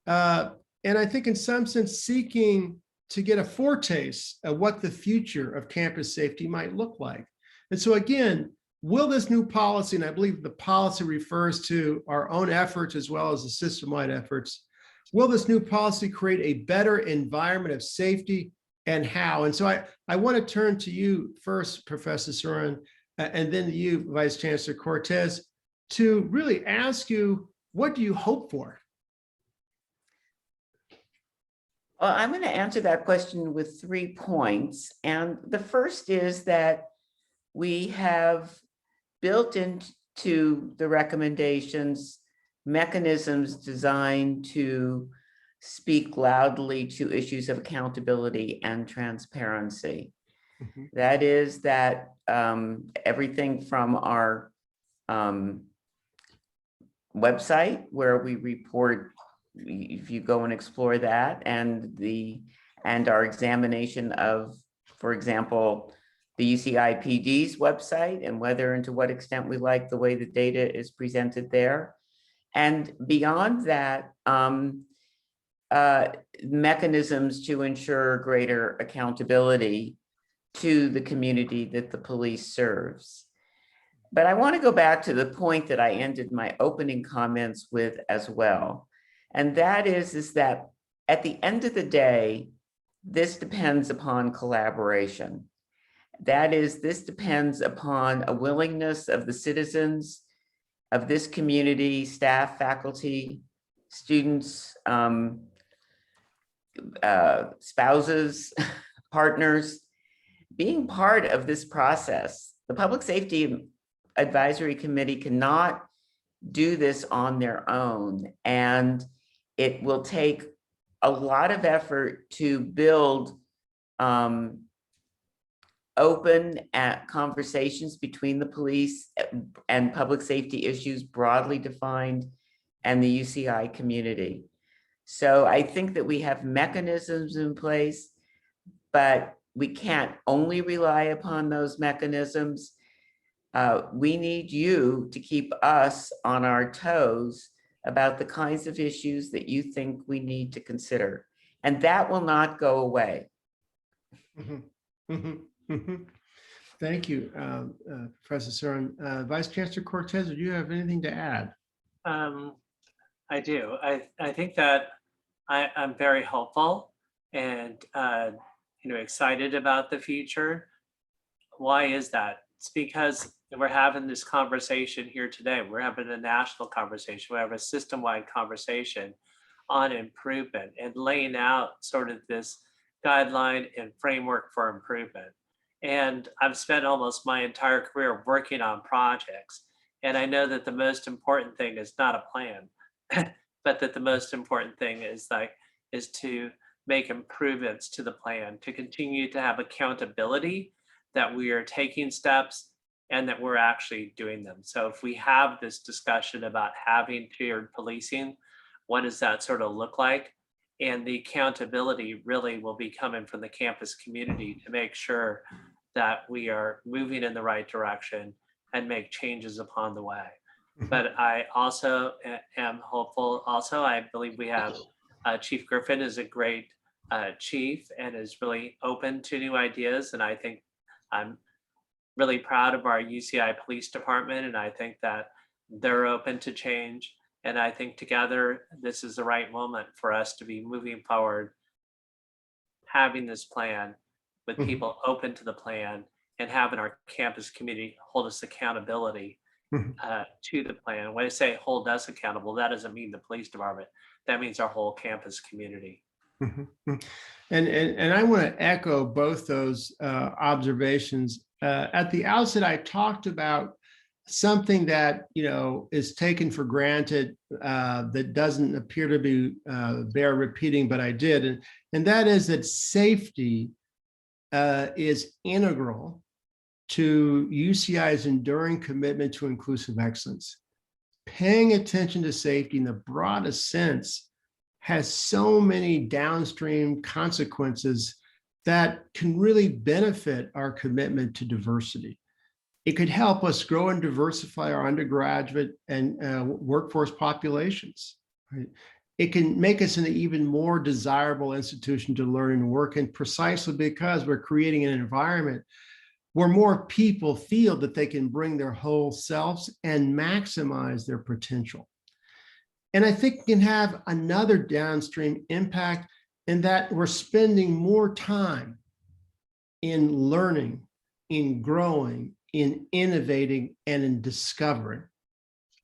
Speaker 1: And I think in some sense seeking to get a foretaste of what the future of campus safety might look like. And so again, will this new policy, and I believe the policy refers to our own efforts as well as the system-wide efforts, will this new policy create a better environment of safety, and how? And so I want to turn to you first, Professor Soren, and then to you, Vice Chancellor Cortez, to really ask you, what do you hope for?
Speaker 3: Well, I'm going to answer that question with 3 points. And the first is that we have built into the recommendations mechanisms designed to speak loudly to issues of accountability and transparency. Mm-hmm. That is that everything from our website, where we report, if you go and explore that, and our examination of, for example, the UCI PD's website and whether and to what extent we like the way the data is presented there. And beyond that, mechanisms to ensure greater accountability to the community that the police serves. But I want to go back to the point that I ended my opening comments with as well. And that is that at the end of the day, this depends upon collaboration. That is, this depends upon a willingness of the citizens of this community, staff, faculty, students, spouses, partners, being part of this process. The Public Safety Advisory Committee cannot do this on their own, and it will take a lot of effort to build open conversations between the police and public safety issues broadly defined and the UCI community. So I think that we have mechanisms in place, but we can't only rely upon those mechanisms. We need you to keep us on our toes about the kinds of issues that you think we need to consider. And that will not go away.
Speaker 1: Mm-hmm. Mm-hmm. Mm-hmm. Thank you, Professor Soren. Vice Chancellor Cortez, do you have anything to add?
Speaker 2: I do. I think that I'm very hopeful and excited about the future. Why is that? It's because we're having this conversation here today. We're having a national conversation. We have a system-wide conversation on improvement and laying out sort of this guideline and framework for improvement. And I've spent almost my entire career working on projects. And I know that the most important thing is not a plan, but that the most important thing is to make improvements to the plan, to continue to have accountability that we are taking steps and that we're actually doing them. So if we have this discussion about having tiered policing, what does that sort of look like? And the accountability really will be coming from the campus community to make sure that we are moving in the right direction and make changes upon the way. but I also am hopeful. Also, I believe we have Chief Griffin is a great chief and is really open to new ideas. And I think I'm really proud of our UCI Police Department, and I think that they're open to change. And I think together, this is the right moment for us to be moving forward, having this plan with
Speaker 1: Mhm.
Speaker 2: people open to the plan and having our campus community hold us accountability
Speaker 1: Mhm.
Speaker 2: to the plan. When I say hold us accountable, that doesn't mean the police department. That means our whole campus community.
Speaker 1: Mhm. And I want to echo both those observations. At the outset, I talked about something that is taken for granted, that doesn't appear to be bear repeating, but I did, and that is that safety is integral to UCI's enduring commitment to inclusive excellence. Paying attention to safety in the broadest sense has so many downstream consequences that can really benefit our commitment to diversity. It could help us grow and diversify our undergraduate and workforce populations. Right? It can make us an even more desirable institution to learn and work in, precisely because we're creating an environment where more people feel that they can bring their whole selves and maximize their potential. And I think it can have another downstream impact in that we're spending more time in learning, in growing, in innovating, and in discovering.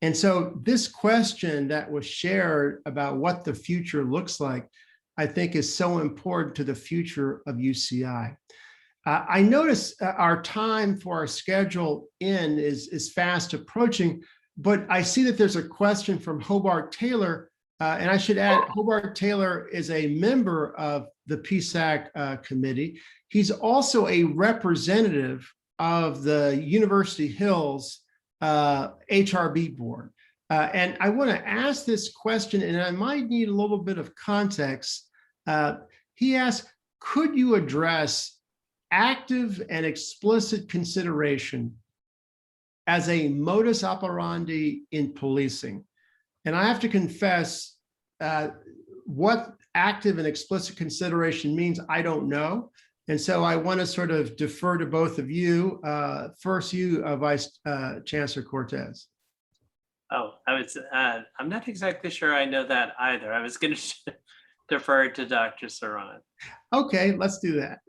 Speaker 1: And so this question that was shared about what the future looks like, I think is so important to the future of UCI. I notice our time for our schedule is fast approaching, but I see that there's a question from Hobart Taylor. And I should add, Hobart Taylor is a member of the PSAC committee. He's also a representative of the University Hills HRB board. And I want to ask this question, and I might need a little bit of context. He asked, could you address active and explicit consideration as a modus operandi in policing? And I have to confess, what active and explicit consideration means, I don't know. And so I want to sort of defer to both of you. First, you, Vice Chancellor Cortez.
Speaker 2: Oh, I'm not exactly sure I know that either. I was going to defer to Dr. Saran.
Speaker 1: Okay, let's do that.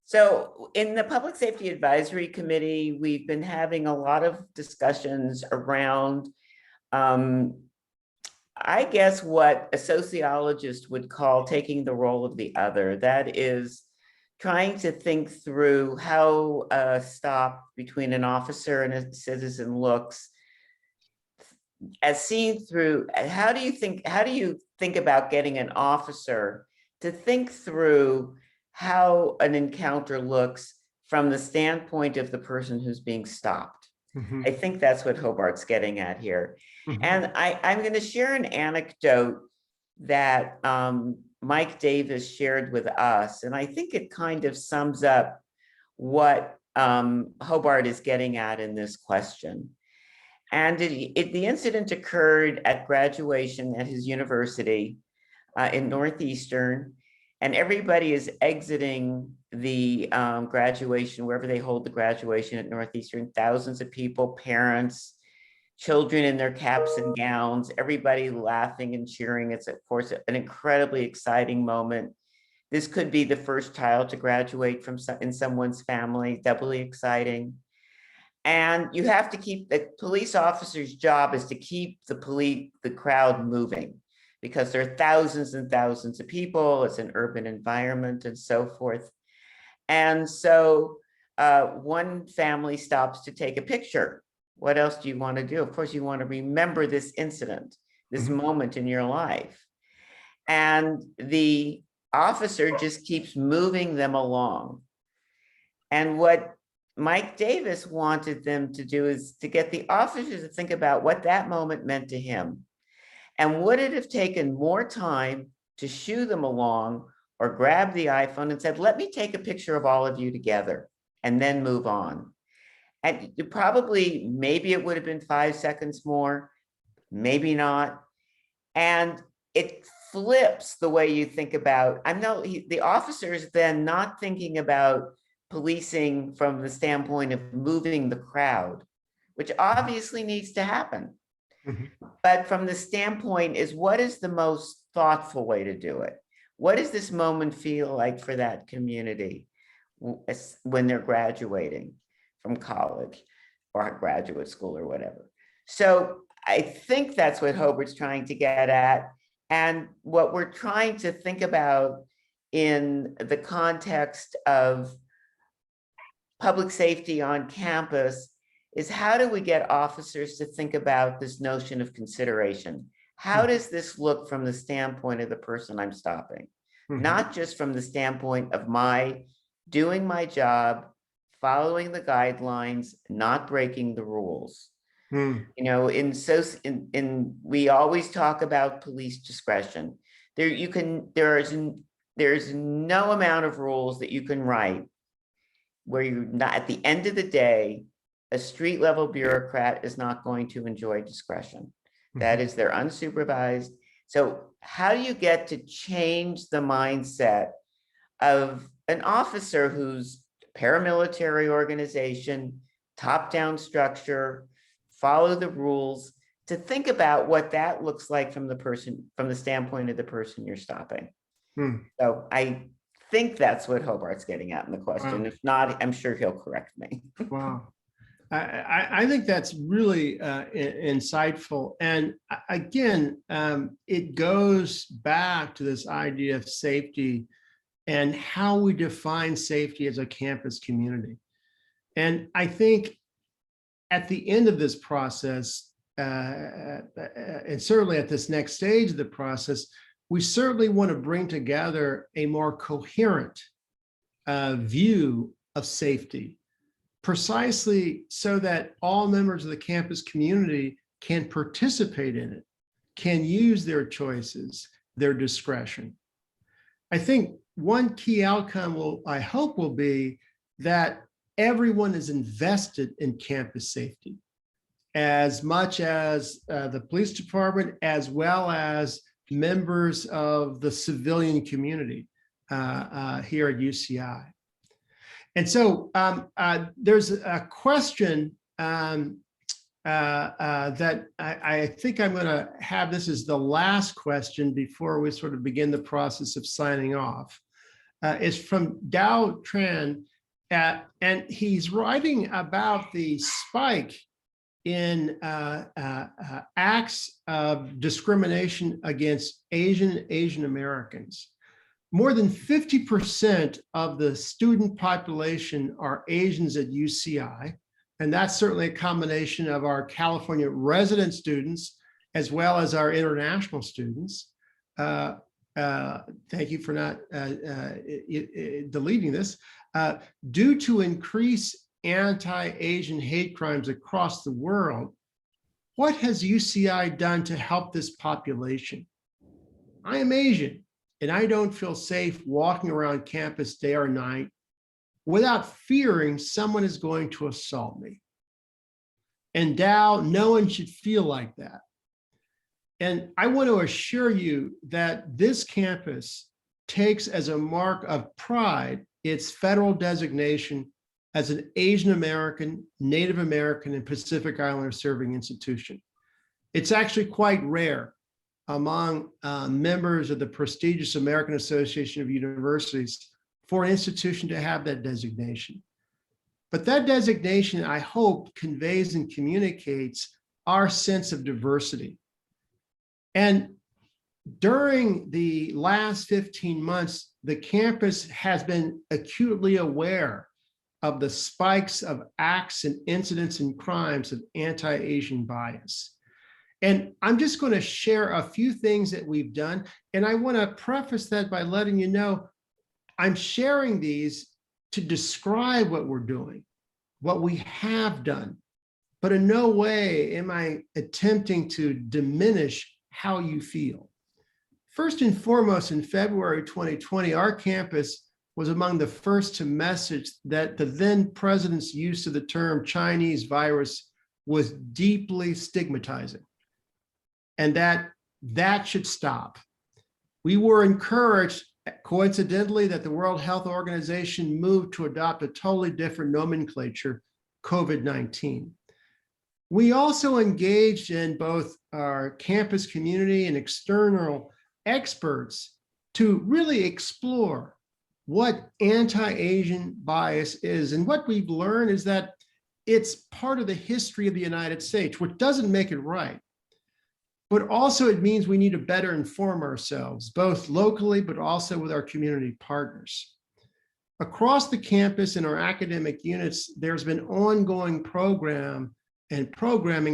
Speaker 3: So in the Public Safety Advisory Committee, we've been having a lot of discussions around, I guess, what a sociologist would call taking the role of the other. That is trying to think through how a stop between an officer and a citizen looks, as seen through, how do you think about getting an officer to think through how an encounter looks from the standpoint of the person who's being stopped?
Speaker 1: Mm-hmm.
Speaker 3: I think that's what Hobart's getting at here.
Speaker 1: Mm-hmm.
Speaker 3: And I'm going to share an anecdote that Mike Davis shared with us, and I think it kind of sums up what Hobart is getting at in this question. And the incident occurred at graduation at his university in Northeastern, and everybody is exiting the graduation, wherever they hold the graduation at Northeastern. Thousands of people, parents, children in their caps and gowns, everybody laughing and cheering. It's, of course, an incredibly exciting moment. This could be the first child to graduate in someone's family, doubly exciting. And you have to keep, the police officer's job is to keep the crowd moving, because there are thousands and thousands of people. It's an urban environment and so forth. And so one family stops to take a picture. What else do you want to do? Of course, you want to remember this incident, this moment in your life. And the officer just keeps moving them along. And what Mike Davis wanted them to do is to get the officers to think about what that moment meant to him. And would it have taken more time to shoo them along, or grab the iPhone and said, let me take a picture of all of you together and then move on? And you probably, maybe it would have been 5 seconds more, maybe not. And it flips the way you think about, the officers then not thinking about policing from the standpoint of moving the crowd, which obviously needs to happen.
Speaker 1: Mhm.
Speaker 3: But from the standpoint is, what is the most thoughtful way to do it? What does this moment feel like for that community when they're graduating from college or graduate school or whatever? So I think that's what Hobart's trying to get at. And what we're trying to think about in the context of public safety on campus is, how do we get officers to think about this notion of consideration? How does this look from the standpoint of the person I'm stopping?
Speaker 1: Mhm.
Speaker 3: Not just from the standpoint of doing my job, following the guidelines, not breaking the rules.
Speaker 1: Mm.
Speaker 3: You know, we always talk about police discretion. There's no amount of rules that you can write where you're not, at the end of the day, a street level bureaucrat is not going to enjoy discretion. That is, they're unsupervised. So how do you get to change the mindset of an officer who's paramilitary organization, top-down structure, follow the rules, to think about what that looks like from the standpoint of the person you're stopping?
Speaker 1: Hmm.
Speaker 3: So I think that's what Hobart's getting at in the question.
Speaker 1: Wow.
Speaker 3: If not, I'm sure he'll correct me.
Speaker 1: Wow. I think that's really insightful. And again, it goes back to this idea of safety and how we define safety as a campus community. And I think at the end of this process, and certainly at this next stage of the process, we certainly want to bring together a more coherent view of safety, precisely so that all members of the campus community can participate in it, can use their choices, their discretion. I think one key outcome I hope will be that everyone is invested in campus safety, as much as the police department, as well as members of the civilian community here at UCI. And so there's a question that I think I'm going to have this as the last question before we sort of begin the process of signing off. Is from Dao Tran, and he's writing about the spike in acts of discrimination against Asian Americans. More than 50% of the student population are Asians at UCI, and that's certainly a combination of our California resident students as well as our international students. Thank you for not deleting this. Due to increased anti-Asian hate crimes across the world, what has UCI done to help this population? I am Asian, and I don't feel safe walking around campus day or night without fearing someone is going to assault me. And Dao, no one should feel like that. And I want to assure you that this campus takes as a mark of pride its federal designation as an Asian American, Native American, and Pacific Islander serving institution. It's actually quite rare among members of the prestigious American Association of Universities for an institution to have that designation. But that designation, I hope, conveys and communicates our sense of diversity. And during the last 15 months, the campus has been acutely aware of the spikes of acts and incidents and crimes of anti-Asian bias. And I'm just going to share a few things that we've done. And I want to preface that by letting you know, I'm sharing these to describe what we're doing, what we have done, but in no way am I attempting to diminish how you feel. First and foremost, in February 2020, our campus was among the first to message that the then president's use of the term Chinese virus was deeply stigmatizing, and that should stop. We were encouraged, coincidentally, that the World Health Organization moved to adopt a totally different nomenclature, COVID-19. We also engaged in both our campus community and external experts to really explore what anti-Asian bias is. And what we've learned is that it's part of the history of the United States, which doesn't make it right. But also it means we need to better inform ourselves, both locally, but also with our community partners. Across the campus in our academic units, there's been ongoing programming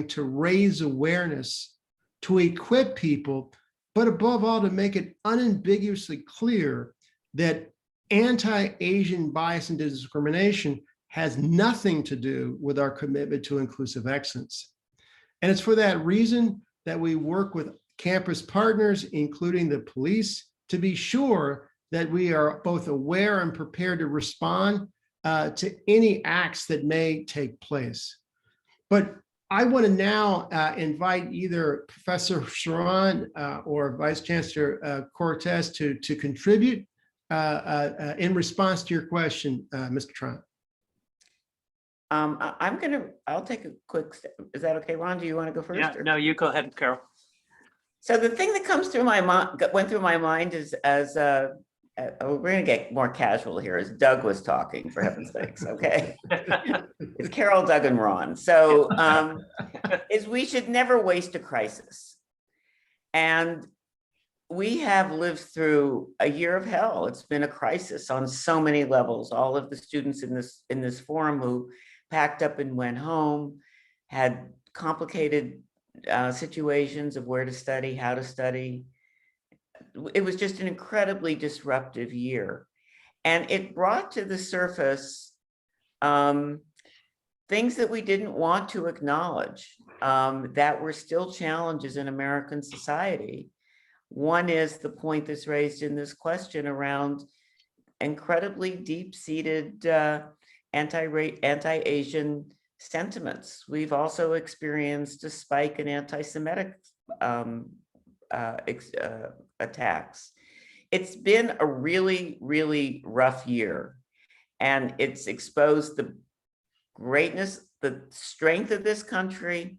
Speaker 1: to raise awareness, to equip people, but above all, to make it unambiguously clear that anti-Asian bias and discrimination has nothing to do with our commitment to inclusive excellence. And it's for that reason that we work with campus partners, including the police, to be sure that we are both aware and prepared to respond to any acts that may take place. But I want to now invite either Professor Saran or Vice Chancellor Cortez to contribute in response to your question, Mr. Tran.
Speaker 3: I'll take a quick step. Is that okay, Ron? Do you want to go first?
Speaker 2: Yeah,
Speaker 3: or?
Speaker 2: no, you go ahead, Carol.
Speaker 3: So the thing that comes through my mind, went through my mind is we're going to get more casual here as Doug was talking, for heaven's sakes, okay? It's Carol, Doug, and Ron. So is we should never waste a crisis. And we have lived through a year of hell. It's been a crisis on so many levels. All of the students in this forum who packed up and went home, had complicated situations of where to study, how to study. It was just an incredibly disruptive year. And it brought to the surface things that we didn't want to acknowledge that were still challenges in American society. One is the point that's raised in this question around incredibly deep-seated anti-Asian sentiments. We've also experienced a spike in anti-Semitic attacks. It's been a really, really rough year, and it's exposed the greatness, the strength of this country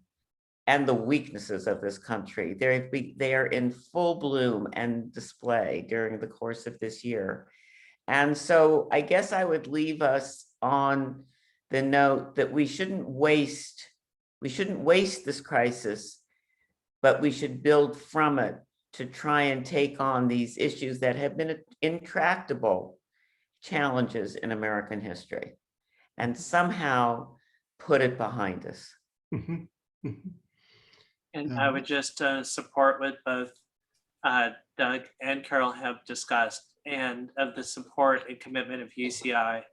Speaker 3: and the weaknesses of this country. They are in full bloom and display during the course of this year. And so I guess I would leave us on the note that we shouldn't waste this crisis, but we should build from it to try and take on these issues that have been intractable challenges in American history and somehow put it behind us.
Speaker 1: Mhm. Mhm.
Speaker 2: And I would just support what both Doug and Carol have discussed, and of the support and commitment of UCI.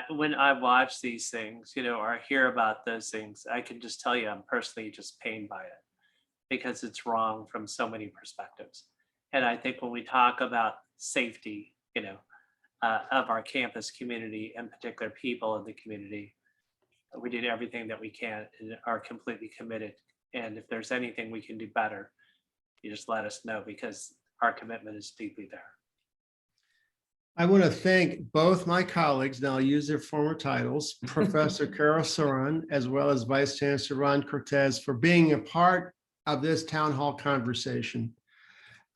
Speaker 2: When I watch these things, or hear about those things, I can just tell you I'm personally just pained by it because it's wrong from so many perspectives. And I think when we talk about safety, of our campus community and particular people in the community, we did everything that we can and are completely committed. And if there's anything we can do better, you just let us know, because our commitment is deeply there.
Speaker 1: I want to thank both my colleagues, now I'll use their former titles, Professor Carol Saran, as well as Vice Chancellor Ron Cortez, for being a part of this town hall conversation.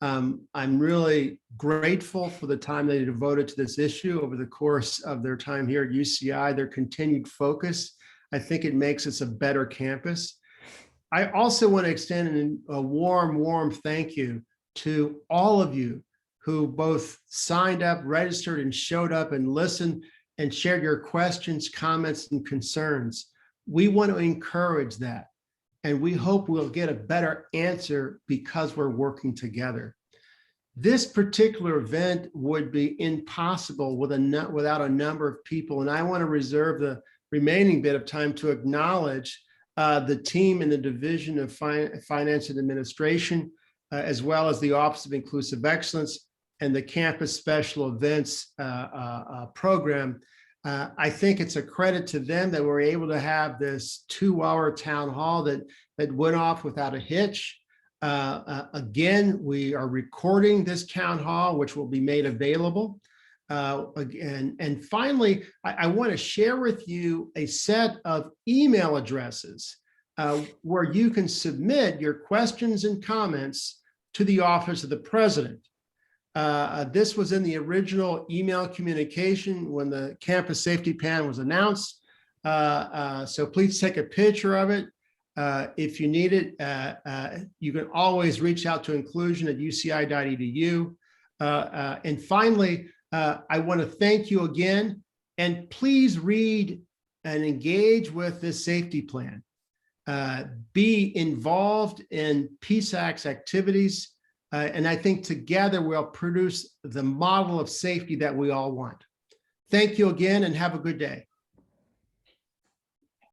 Speaker 1: I'm really grateful for the time they devoted to this issue over the course of their time here at UCI, their continued focus. I think it makes us a better campus. I also want to extend a warm thank you to all of you who both signed up, registered, and showed up and listened and shared your questions, comments, and concerns. We want to encourage that, and we hope we'll get a better answer because we're working together. This particular event would be impossible without a number of people, and I want to reserve the remaining bit of time to acknowledge the team in the Division of Finance and Administration, as well as the Office of Inclusive Excellence, and the campus special events program. I think it's a credit to them that we're able to have this 2-hour town hall that went off without a hitch. Again, we are recording this town hall, which will be made available. And finally, I want to share with you a set of email addresses where you can submit your questions and comments to the Office of the President. This was in the original email communication when the campus safety plan was announced. So please take a picture of it. If you need it, you can always reach out to inclusion@uci.edu. And finally, I want to thank you again, and please read and engage with this safety plan. Be involved in PSAC's activities. And I think together we'll produce the model of safety that we all want. Thank you again and have a good day.